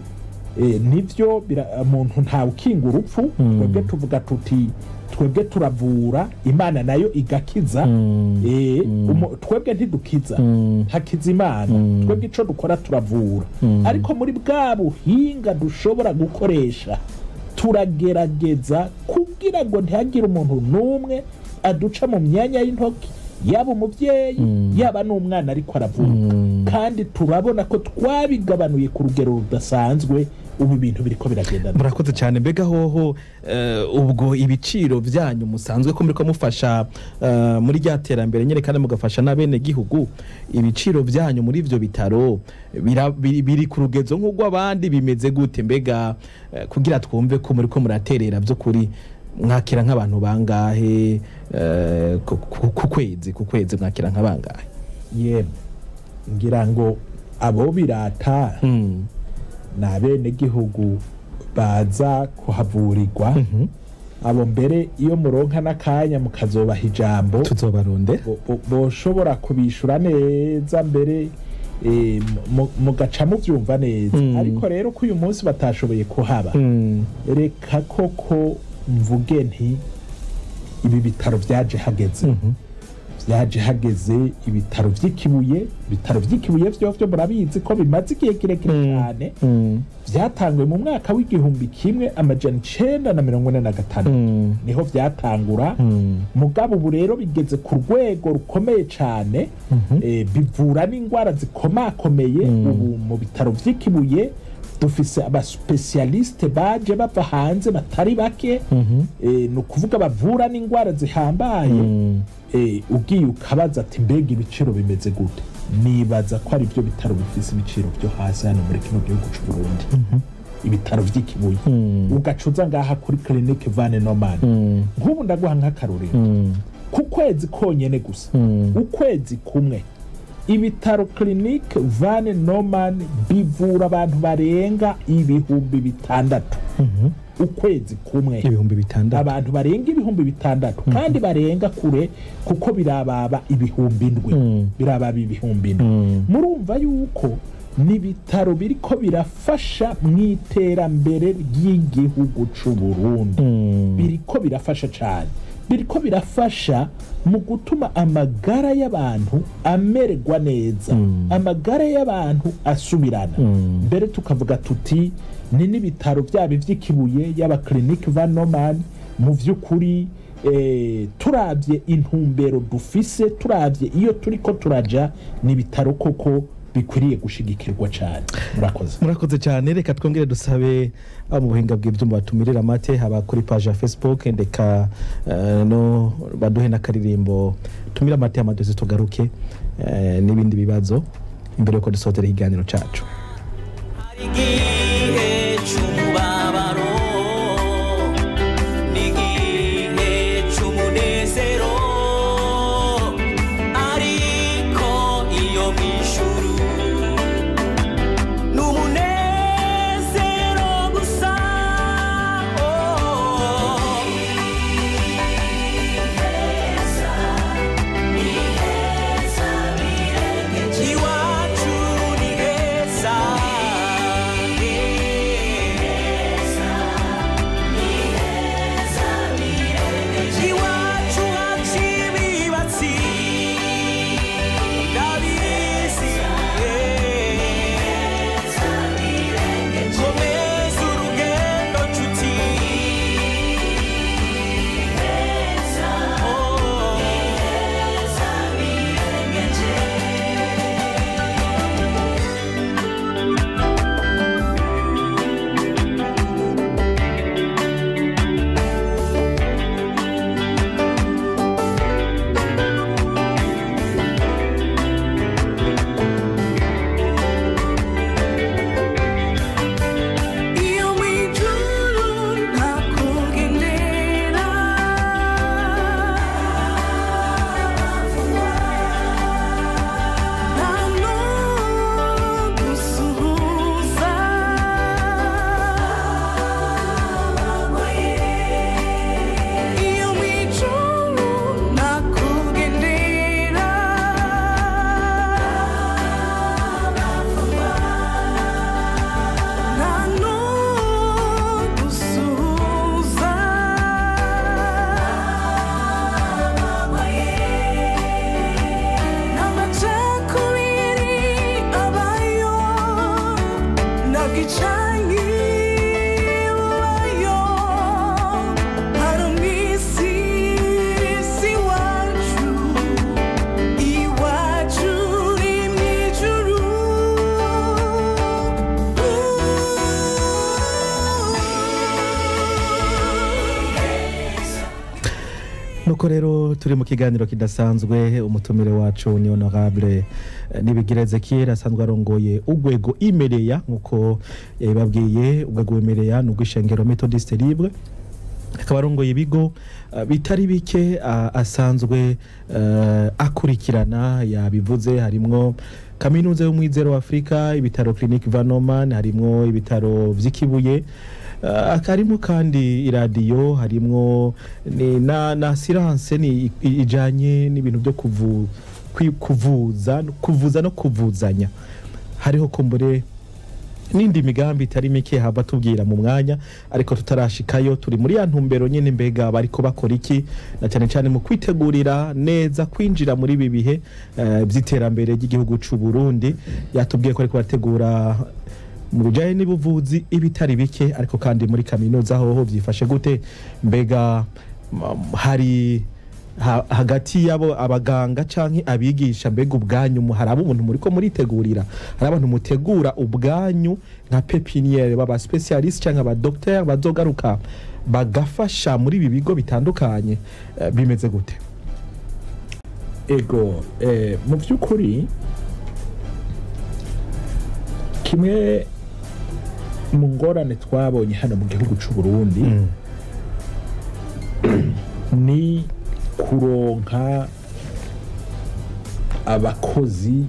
nivyo umuntu ntawe ukinga urupfu twebwe tuvuga tuti twebwe turavura Imana nayo igakiza twebwe ntidukiza hakiza Imana twebwe ico dukora turavura ariko muri bwa buhinga dushobora gukoresha turagerageza kugira ngo ntihagire umuntu n'umwe aduca mu myanya y'intoki yaba umuvyeyi yaba n'umwana ariko aravuka kandi turabona ko twabigabanuye ku rugero rudasanzwe ubu bintu biriko biragenda. Murakoze cyane mbega hoho ubwo ibiciro byanyu musanzwe ko muriko mufasha muri rya terambere nyere kandi mugafasha n'abene gihugu ibiciro byanyu muri ivyo bitaro biri ku rugezo nk'ubwo abandi bimeze gute mbega kugira twumve ko muriko muraterera byo kuri mwakira nk'abantu bangahe ku kwezi mwakira nk'abangahe? Ngira ngo abo birata na bene gihugu baza kuhavurirwa abo mbere iyo muronka n'akanya mukazobaha ijambo tuzobaronde boshobora kubishura neza mbere mugaca muvyumva neza ariko rero ko uyu munsi batashoboye kuhaba reka koko mvuge nti ibi bitaro vyaje hageze ibitaro vy'ikibuye vyo murabizi ko bimaze igihe kirekire cyane vyatangwe mu mwaka w'1946 niho vyatangura mugabo ubu rero bigeze ku rwego rukomeye cyane bivura n'indwara zikomakomeye ubu mu bitaro vy'ikibuye dufise abaspecialiste baje bava hanze batari bake no kuvuga bavura n'indwara zihambaye ugiye ukabaza ati mbega ibiciro bimeze gute nibaza ko ari byo bitaro bifise ibiciro byo hasi hano muri kino gihugu cy'u Burundi ibitaro vy'ikibuye ugacuza ngaha kuri clinique Vanoman nk'ubu ndaguha nk'akarorero ku kwezi konyene gusa ukwezi kumwe ibitaro clinique Vanoman bivura abantu barenga 6,000 ukwezi kumwe 6,000 abantu barenga 6,000 kandi barenga kure kuko birababa 7,000 murumva yuko ni bitaro biriko birafasha mwiterambere ry'igihugu c'u Burundi biriko birafasha cyane biriko birafasha mu gutuma amagara y'abantu amererwa neza amagara y'abantu asubirana mbere tukavuga tuti ni n'ibitaro byabo vy'ikibuye y'aba clinique Vanoman mu vy'ukuri turavye intumbero dufise turavye iyo turiko turaja ni bitaro koko bikwiriye gushigikirwa cyane. Murakoze cyane reka twongere dusabe mu buhinga bw'ivyuma batumirira amate haba kuri page ya Facebook ndeka no baduhe nakaririmbo tumira amate amadoze tugaruke n'ibindi bibazo imbere yuko dusozera ikiganiro cacu. nuko rero turi mu kiganiro kidasanzwe. Umutumire wacu ni Hon.Amb.Dr Nibigira Ezéchiel asanzwe arongoye urwego IMELEA nkuko yababwiye. Urwego IMELEA n'ugwishengero Methodiste Libre, akaba arongoye ibigo bitari bike asanzwe akurikirana. Yabivuze harimwo kaminuza y'umwizero wa Afrika, ibitaro Clinique Vanoman, harimwo ibitaro vy'ikibuye, akarimo kandi iradiyo, harimwo na assurance ni ijanye n'ibintu byo kuvuza no kuvuzanya. Hariho kumbure n'indi migambi itari mike haba tubwira mu mwanya, ariko tutarashikayo. Turi muri ya ntumbero nyene, mbega bariko bakora iki na cyane cyane mu kwitegurira neza kwinjira muri ibi bihe by'iterambere ry'igihugu c'u Burundi. Yatubwiye ko ariko bategura mu bijanye n'ubuvuzi ibitari bike, ariko kandi muri kaminuza hoho byifashe gute? Mbega hari hagati yabo abaganga canke abigisha, mbega ubwanyu haraba umuntu muriko muritegurira, hari abantu mutegura ubwanyu nka pepiniere baba specialist canke aba docteur bazogaruka bagafasha muri ibi bigo bitandukanye, bimeze gute? Ego mu by'ukuri kimwe mu ngorane twabonye hano mu gihugu c'u Burundi ni kuronka abakozi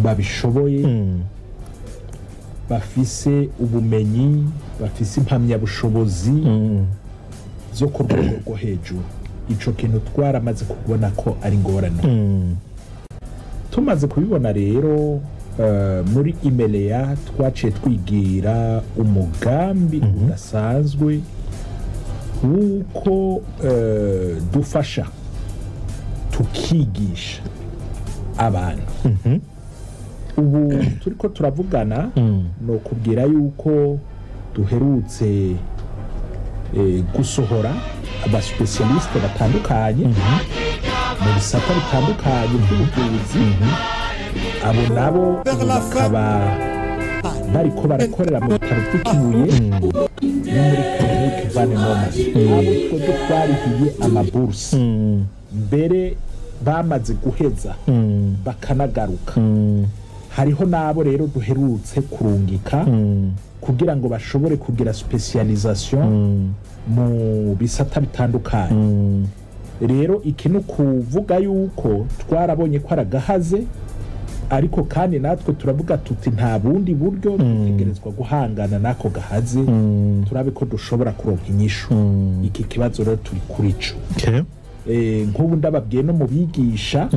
babishoboye, bafise ubumenyi, bafise impamyabushobozi zo ku rwego rwo hejuru. Ico kintu twaramaze kubona ko ari ngorane. Tumaze kubibona rero muri IMELEA twaciye twigira umugambi udasanzwe wuko dufasha tukigisha abantu. Ubu turiko turavugana no kubwira yuko duherutse gusohora aba specialiste batandukanye mu bisata bitandukanye by'ubuvuzi. Abo nabo bakaba bariko barakorera mu bitaro by'ikibuye no muri Clinique Vanoman. Abo twebwe twarihiye amabursi, mbere bamaze guheza bakanagaruka. Hariho nabo rero duherutse kurungika kugira ngo bashobore kugira specialisation mu bisata bitandukanye. Rero ikintu kuvuga yuko twarabonye ko aragahaze, ariko kandi natwe turavuga tuti nta bundi buryo dutegerezwa guhangana nako gahaze, turabe ko dushobora kuronka inyishu. Iki kibazo rero turi kuri co. Nk'ubu ndababwiye no mu bigisha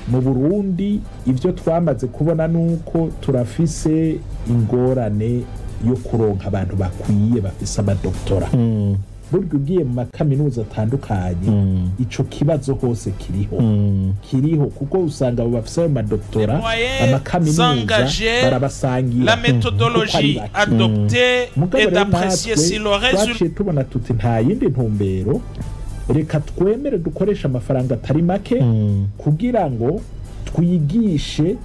mu Burundi, ibyo twamaze kubona nuko turafise ingorane yo kuronka abantu bakwiye bafise amadoktora. Buryo ugiye mu makaminuza atandukanye ico kibazo hose kiriho kuko usanga abo bafise ayo madoktora amakaminuza barabasangira la méthodologie adoptée et d'apprécier si le résultat. Tubona tuti nta yindi ntumbero, reka twemere dukoresha amafaranga atari make kugira ngo twigishe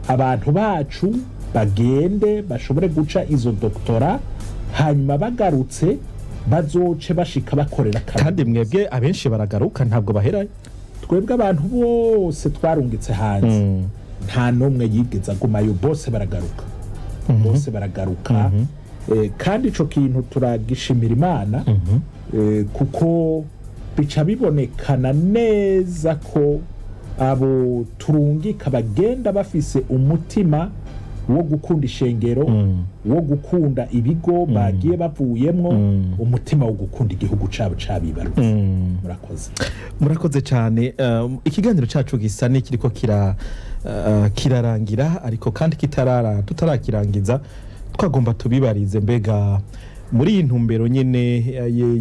abantu bacu bagende bashobore guca izo doktora, hanyuma bagarutse bazoce bashika bakorera kandi mwebwe abenshi baragaruka ntabwo baherayo. Twebwe abantu bose twarungitse hanze nta numwe yigeza gumayo, bose baragaruka. Kandi ico kintu turagishimira Imana kuko bica bibonekana neza ko abo turungika bagenda bafise umutima wo gukunda ishengero, wo gukunda ibigo bagiye bavuyemwo, umutima wo gukunda igihugu cabo cabibarutse. Murakoze cyane. Ikiganiro cacu gisa n'ikiriko kirarangira, ariko kandi tutarakirangiza twagomba tubibarize, mbega muri iyi ntumbero nyene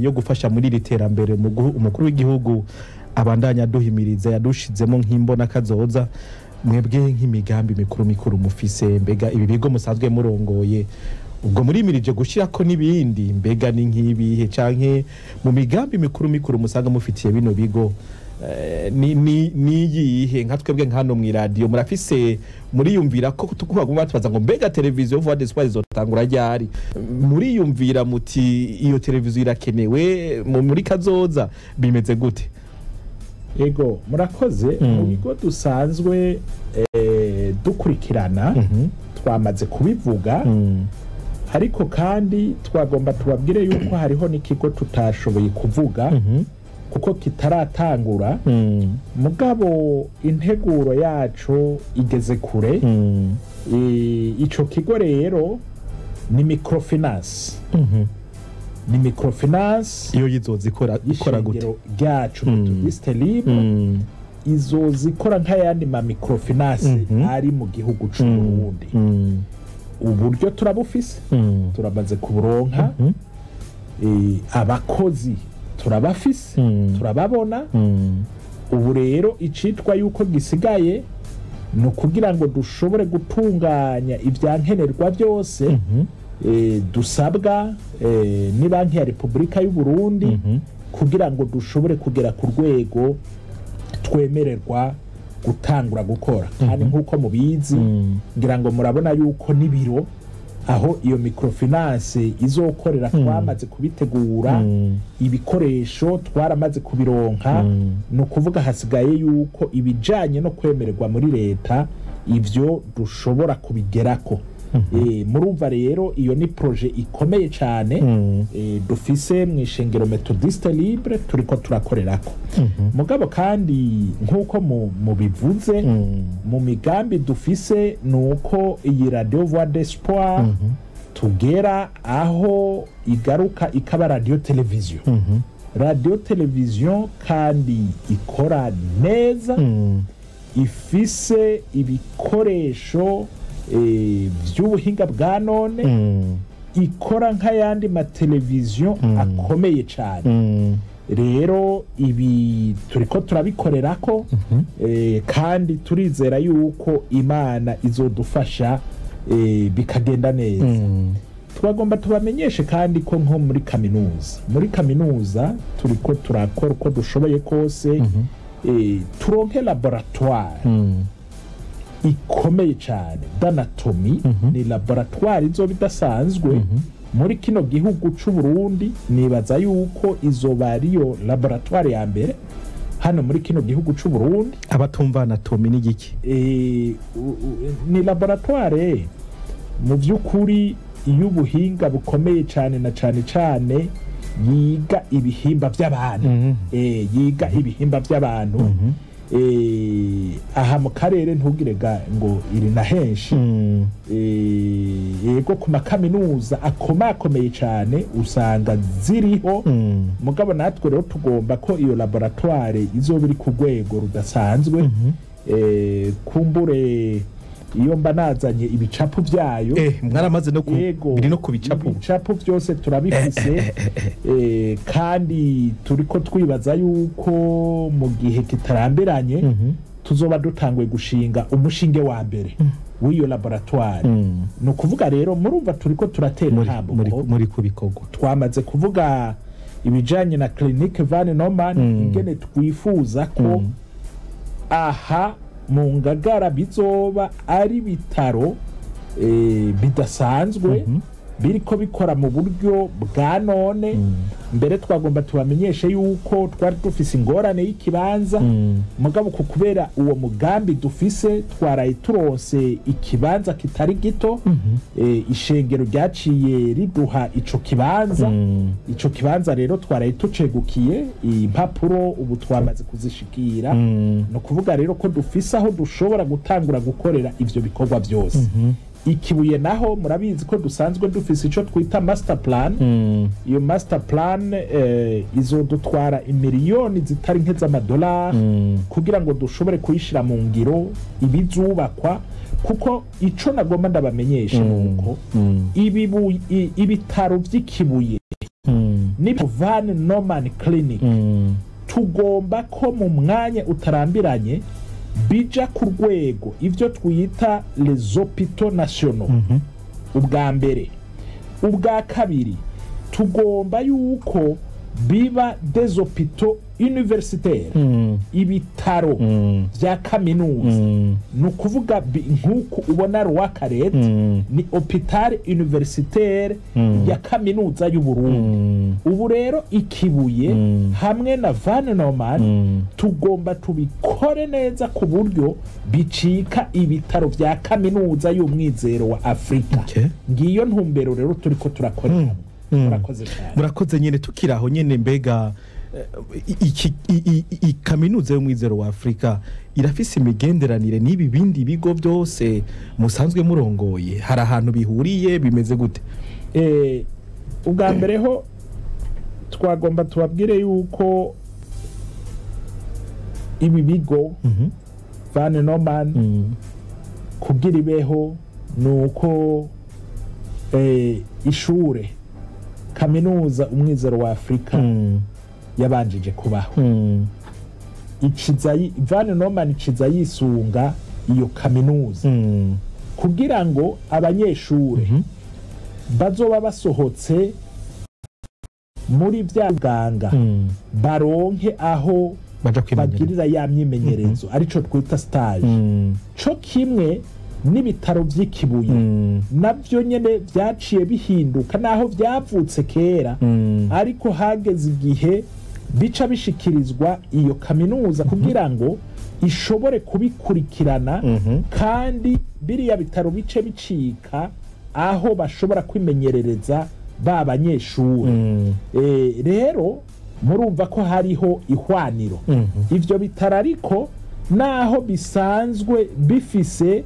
yo gufasha muri iri terambere umukuru w'igihugu abandanya duhimiriza yadushizemo nk'imbonakazoza, mwebwe nk'imigambi mikuru mufise, mbega ibi bigo musanzwe murongoye ubwo murimirije gushirako n'ibindi, mbega ni nk'ibihe canke mu migambi mikuru musanga mufitiye bino bigo ni yihe nka twebwe nkano mu radio murafise muriyumvira ko tukubaguma tubaza ngo mbega televiziyo Voix d'Espoir izotangura ryari muriyumvira muti iyo televiziyo irakenewe muri kazoza bimeze gute? Ego murakoze mu bigo dusanzwe dukurikirana twamaze kubivuga ariko kandi twagomba tubabwire yuko hariho n'ikigo tutashoboye kuvuga kuko kitaratangura mugabo integuro yacu igeze kure. Ico kigo rero ni microfinance ni microfinance iyo yizozikora ikora gute ryacu Methodiste Libre izozikora nk'ayandi ma microfinance ari mu gihugu c'u Burundi. Uburyo turabufise turamaze kuburonka abakozi turabafise turababona. Ubu rero icitwa yuko gisigaye no kugira ngo dushobore gutunganya ivyankenerwa byose dusabwa ni Banki ya Republika y'u Burundi kugira ngo dushobore kugera ku rwego twemererwa gutangura gukora. Kandi nkuko mubizi ngira ngo murabona yuko nibiro aho iyo microfinance izokorera twamaze kubitegura ibikoresho twaramaze kubironka. No kuvuga hasigaye yuko ibijanye no kwemererwa muri leta ivyo dushobora kubigerako. Murumva rero iyo ni projet ikomeye cyane dufise mu ishengero Methodiste Libre turiko turakorerako. Mugabo kandi nkuko mu bivuze mu migambi dufise nuko iyi radio Voix d'Espoir tugera aho igaruka ikaba radio televiziyo. Radio televiziyo kandi ikora neza ifise ibikoresho vy'ubuhinga bwa none ikora nk'ayandi mateleviziyo akomeye cyane. Rero ibi turiko turabikorerako kandi turizera yuko Imana izodufasha bikagenda neza. Twagomba tubamenyeshe kandi ko nko muri kaminuza turiko turakora uko dushoboye kose turonke laboratoire ikomeye cyane d'anatomy. Ni laboratoire izoba idasanzwe muri kino gihugu c'u Burundi. Nibaza yuko izoba ariyo laboratoire ya mbere hano muri kino gihugu c'u Burundi. Abatumva anatomy ni giki? Ni laboratoire mu by'ukuri y'ubuhinga bukomeye cyane na cyane yiga ibihimba by'abantu. Yiga ibihimba by'abantu. Aha mu karere ntugirega ngo iri na henshi. Yego ku makaminuza akomakomeye cyane usanga ziriho. Mugabo natwe rero tugomba ko iyo laboratoire izoba iri ku rwego rudasanzwe. Kumbure iyo mba nazanye ibicapo byayo mwaramaze no biri no ku bicapo byose turabifise. Kandi turiko twibaza yuko mu gihe kitarambiranye tuzoba dutanguye gushinga umushinge wa mbere w'iyo laboratoire. No kuvuga rero murumva turiko turatera intambwe muri kubikorwa. Twamaze kuvuga ibijanye na clinique Van Norman ingene twifuza ko aha mu Ngagara bizoba ari bitaro bidasanzwe biriko bikora mu buryo bwa none. Mbere twagomba tubamenyeshe yuko twari dufise ingorane y'ikibanza mugabo kubera uwo mugambi dufise twaraye turonse ikibanza kitari gito. Ishengero ryaciye riduha ico kibanza. Ico kibanza rero twaraye tucegukiye impapuro ubu twamaze kuzishikira. No kuvuga rero ko dufise aho dushobora gutangura gukorera ivyo bikorwa byose. Ikibuye naho murabizi ko dusanzwe dufise ico twita master plan. Iyo master plan izodutwara imiliyoni zitari nke z'amadolari kugira ngo dushobore kuyishira mu ngiro ibizubakwa. Kuko ico nagomba ndabamenyesha nuko ibitaro vy'ikibuye ni Van Norman Clinic tugomba ko mu mwanya utarambiranye bija ku rwego ivyo twita les hôpitaux nationaux. Ubwa mbere. Ubwa kabiri tugomba yuko biba des hôpitaux universitaire ibitaro bya kaminuza ni ukuvuga nk'uko ubona rw'akarere ni hôpital universitaire ya kaminuza y'u Burundi. Ubu rero ikibuye hamwe na Van Norman tugomba tubikore neza ku buryo bicika ibitaro bya kaminuza y'umwizero wa Afrika. Ngiyo ntumbero rero turiko turakorera. Murakoze nyene tukiraho nyene mbega kaminuza y'umwizero wa Afrika irafise imigenderanire n'ibi bindi bigo byose musanzwe murongoye, hari ahantu bihuriye bimeze gute? Ubwa mbere ho twagomba tubabwire yuko ibi bigo Van Norman kugira ibeho nuko ishure kaminuza umwizero wa Afrika yabanjije kubaho. Van Norman iciza yisunga iyo kaminuza kugira ngo abanyeshure bazoba basohotse muri bya buganga baronke aho bagirira ya myimenyerezo arico twita stage. Co kimwe n'ibitaro by'ikibuye nabyo nyene byaciye bihinduka naho byavutse kera, ariko hageze igihe bica bishikirizwa iyo kaminuza kugira ngo ishobore kubikurikirana kandi biriya bitaro bice bicika aho bashobora kwimenyerereza ba banyeshuri. Rero murumva ko hariho ihwaniro. Ivyo bitaro ariko naho bisanzwe bifise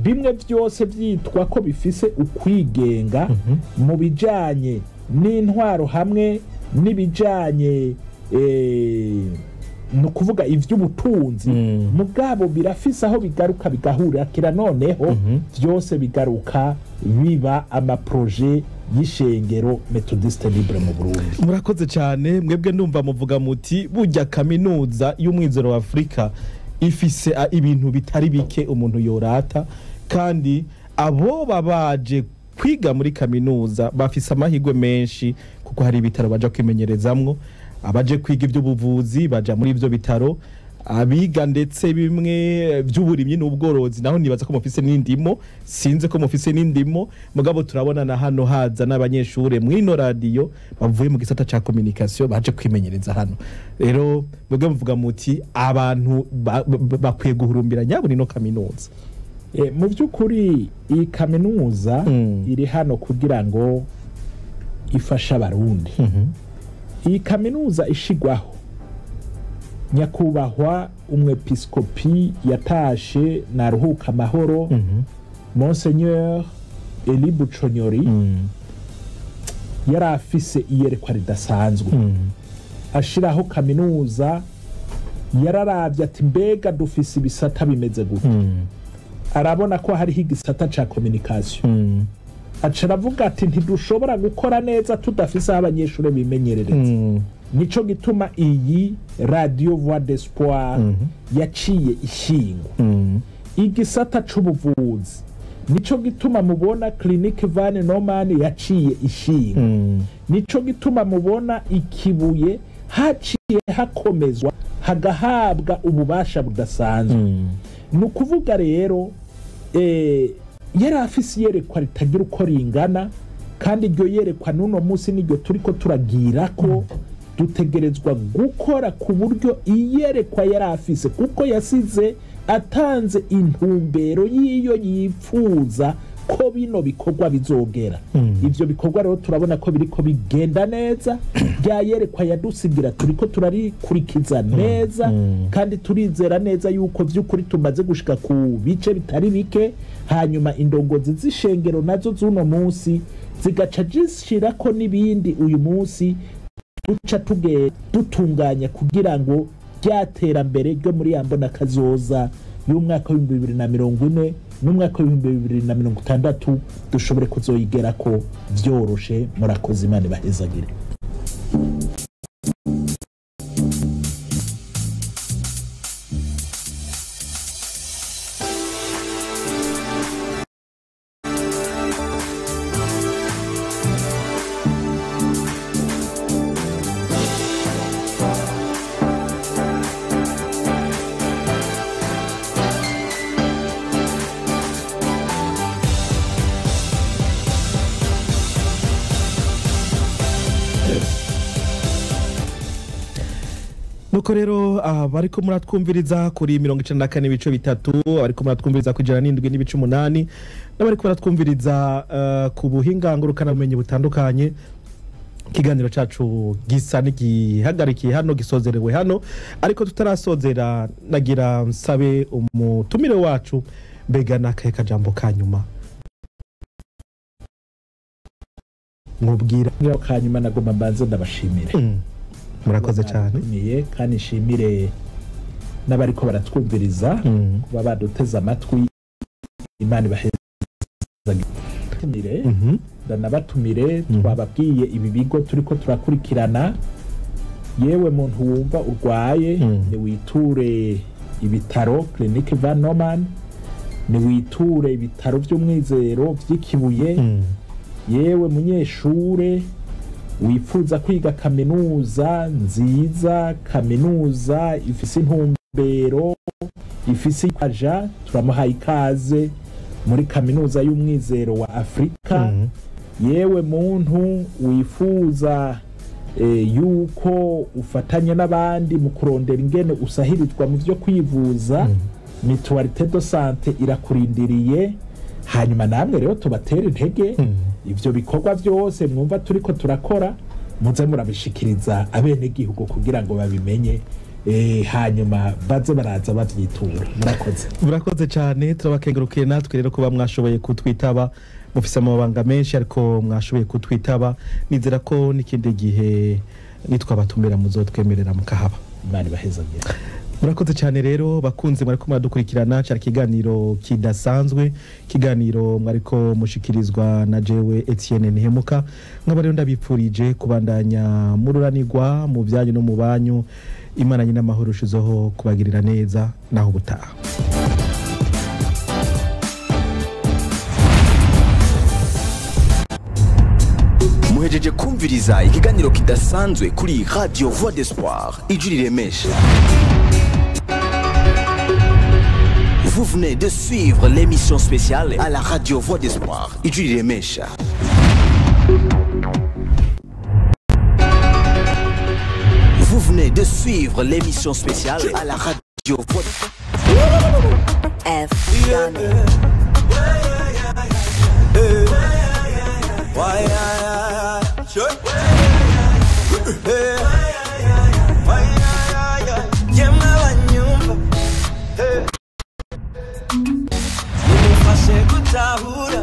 bimwe byose byitwa ko bifise ukwigenga mu bijanye n'intwaro hamwe n'ibijanye no kuvuga ivy'ubutunzi, mugabo birafise aho bigaruka bigahurira kira noneho byose bigaruka biba amaproje y'ishengero Methodiste Libre mu Burundi. Murakoze cyane mwebwe ndumva muvuga muti burya kaminuza y'umwizero wa Afrika ifise ibintu bitari bike umuntu yorata, kandi abo babaje kwiga muri kaminuza bafise amahirwe menshi kuko hari ibitaro baja kwimenyerezamwo. Abaje kwiga iby'ubuvuzi baja muri ivyo bitaro, abiga ndetse bimwe by'uburimyi n'ubworozi naho nibaza ko mufise n'indimo, sinze ko mufise n'indimo, mugabo turabona na hano haza n'abanyeshure mwino radio bavuye mu gisata ca communication baje kwimenyereza hano. Rero mwebwe muvuga muti abantu bakwiye guhurumbira nyaburi no kaminuza. Mu by'ukuri iyi kaminuza iri hano kugira ngo ifasha abarundi. Iyi kaminuza ishigwaho nyakubahwa umwepiskopi yatashe na ruhuka amahoro Monseigneur Eli Buconyori yari afise iyerekwa ridasanzwe. Ashiraho kaminuza yararavye ati mbega dufise ibisata bimeze gute. Arabona ko hariho igisata ca communication. Acaravuga ati ntidushobora gukora neza tudafise abanyeshure bimenyerereza. Nico gituma iyi radio Voix d'Espoir yaciye ishingo. Igisata c'ubuvuzi nico gituma mubona clinique Van Norman yaciye ishingo. Nico gituma mubona ikibuye haciye hakomezwa hagahabwa ububasha budasanzwe. Nukuvuga rero yari afise yerekwa ritagira uko ringana, kandi iryo yerekwa n'uno munsi niryo turiko turagira ko dutegerezwa gukora ku buryo iyerekwa yari afise, kuko yasize atanze intumbero y'iyo yipfuza ko bino bikorwa bizogera. Ivyo bikorwa rero turabona ko biriko bigenda neza. Rya yerekwa yadusigira turiko turarikurikiza neza, kandi turizera neza yuko vy'ukuri tumaze gushika ku bice bitari bike. Hanyuma indongozi z'ishengero nazo z'uno munsi zigaca zishirako n'ibindi uyu munsi duca dutunganya kugira ngo ryaterambere ryo muri imbonakazoza y'umwaka wa 2040 n'umwaka wa 2060 dushobore kuzoyigera ko vyoroshe. Murakoze, Imana bahezagire. nuko rero bariko muratwumviriza kuri 94 ibice bitatu, bariko muratwumviriza ku 107 n'ibice 8, n'abariko baratwumviriza ku buhinga ngurukanabumenyi butandukanye. Ikiganiro cacu gisa n'igihagarikiye hano, gisozerewe hano, ariko tutarasozera nagira nsabe umutumire wacu mbega nakaye kajambo kanyuma mubwira kanyuma. Nagomba mbanze ndabashimire, murakoze cyane kandi nshimire n'abariko baratwumviriza kuba baduteze amatwi. Imana ibaheze ndanabatumire. Twababwiye ibi bigo turiko turakurikirana. Yewe muntu wumva urwaye ni witure ibitaro Clinique Van Norman, ni witure ibitaro by'umwizero by'ikibuye. Yewe munyeshure wifuza kwiga kaminuza nziza, kaminuza ifise intumbero, ifise ikaja, turamuhaye ikaze muri kaminuza y'umwizero wa Afrika. Yewe muntu wifuza yuko ufatanya n'abandi mu kurondera ingene usahirizwa mu byo kwivuza, Mutualité de Santé irakurindiriye. Hanyuma namwe rero tubatera intege, ivyo bikorwa byose mwumva turiko turakora muze murabishikiriza abenegihugu kugira ngo babimenye, hanyuma baze baraza bavyitura. Murakoze cyane, turabakengurukiye natwe rero kuba mwashoboye kutwitaba. Mufise amabanga menshi ariko mwashoboye kutwitaba. Nizera ko n'ikindi gihe nitwabatumira muzotwemerera mukahaba. Imana ibahezagire. Murakoze cyane rero bakunzi mwariko muradukurikirana, cyari kiganiro kidasanzwe, kiganiro mwariko mushikirizwa na jewe Etienne Nihemuka. Nkaba rero ndabipfurije kubandanya mururanirwa mu byanyu no mu banyu. Imana nyina amahoro ushizeho kubagirira neza, naho ubutaha. Muhejeje kumviriza ikiganiro kidasanzwe kuri Radio Voix d'Espoir, ijwi riremesha. Vous venez de suivre l'émission spéciale à la Radio Voix d'Espoir, ijwi riremesha. Vous venez de suivre l'émission spéciale à la Radio Voix d'Espoir. Nimufashe gutahura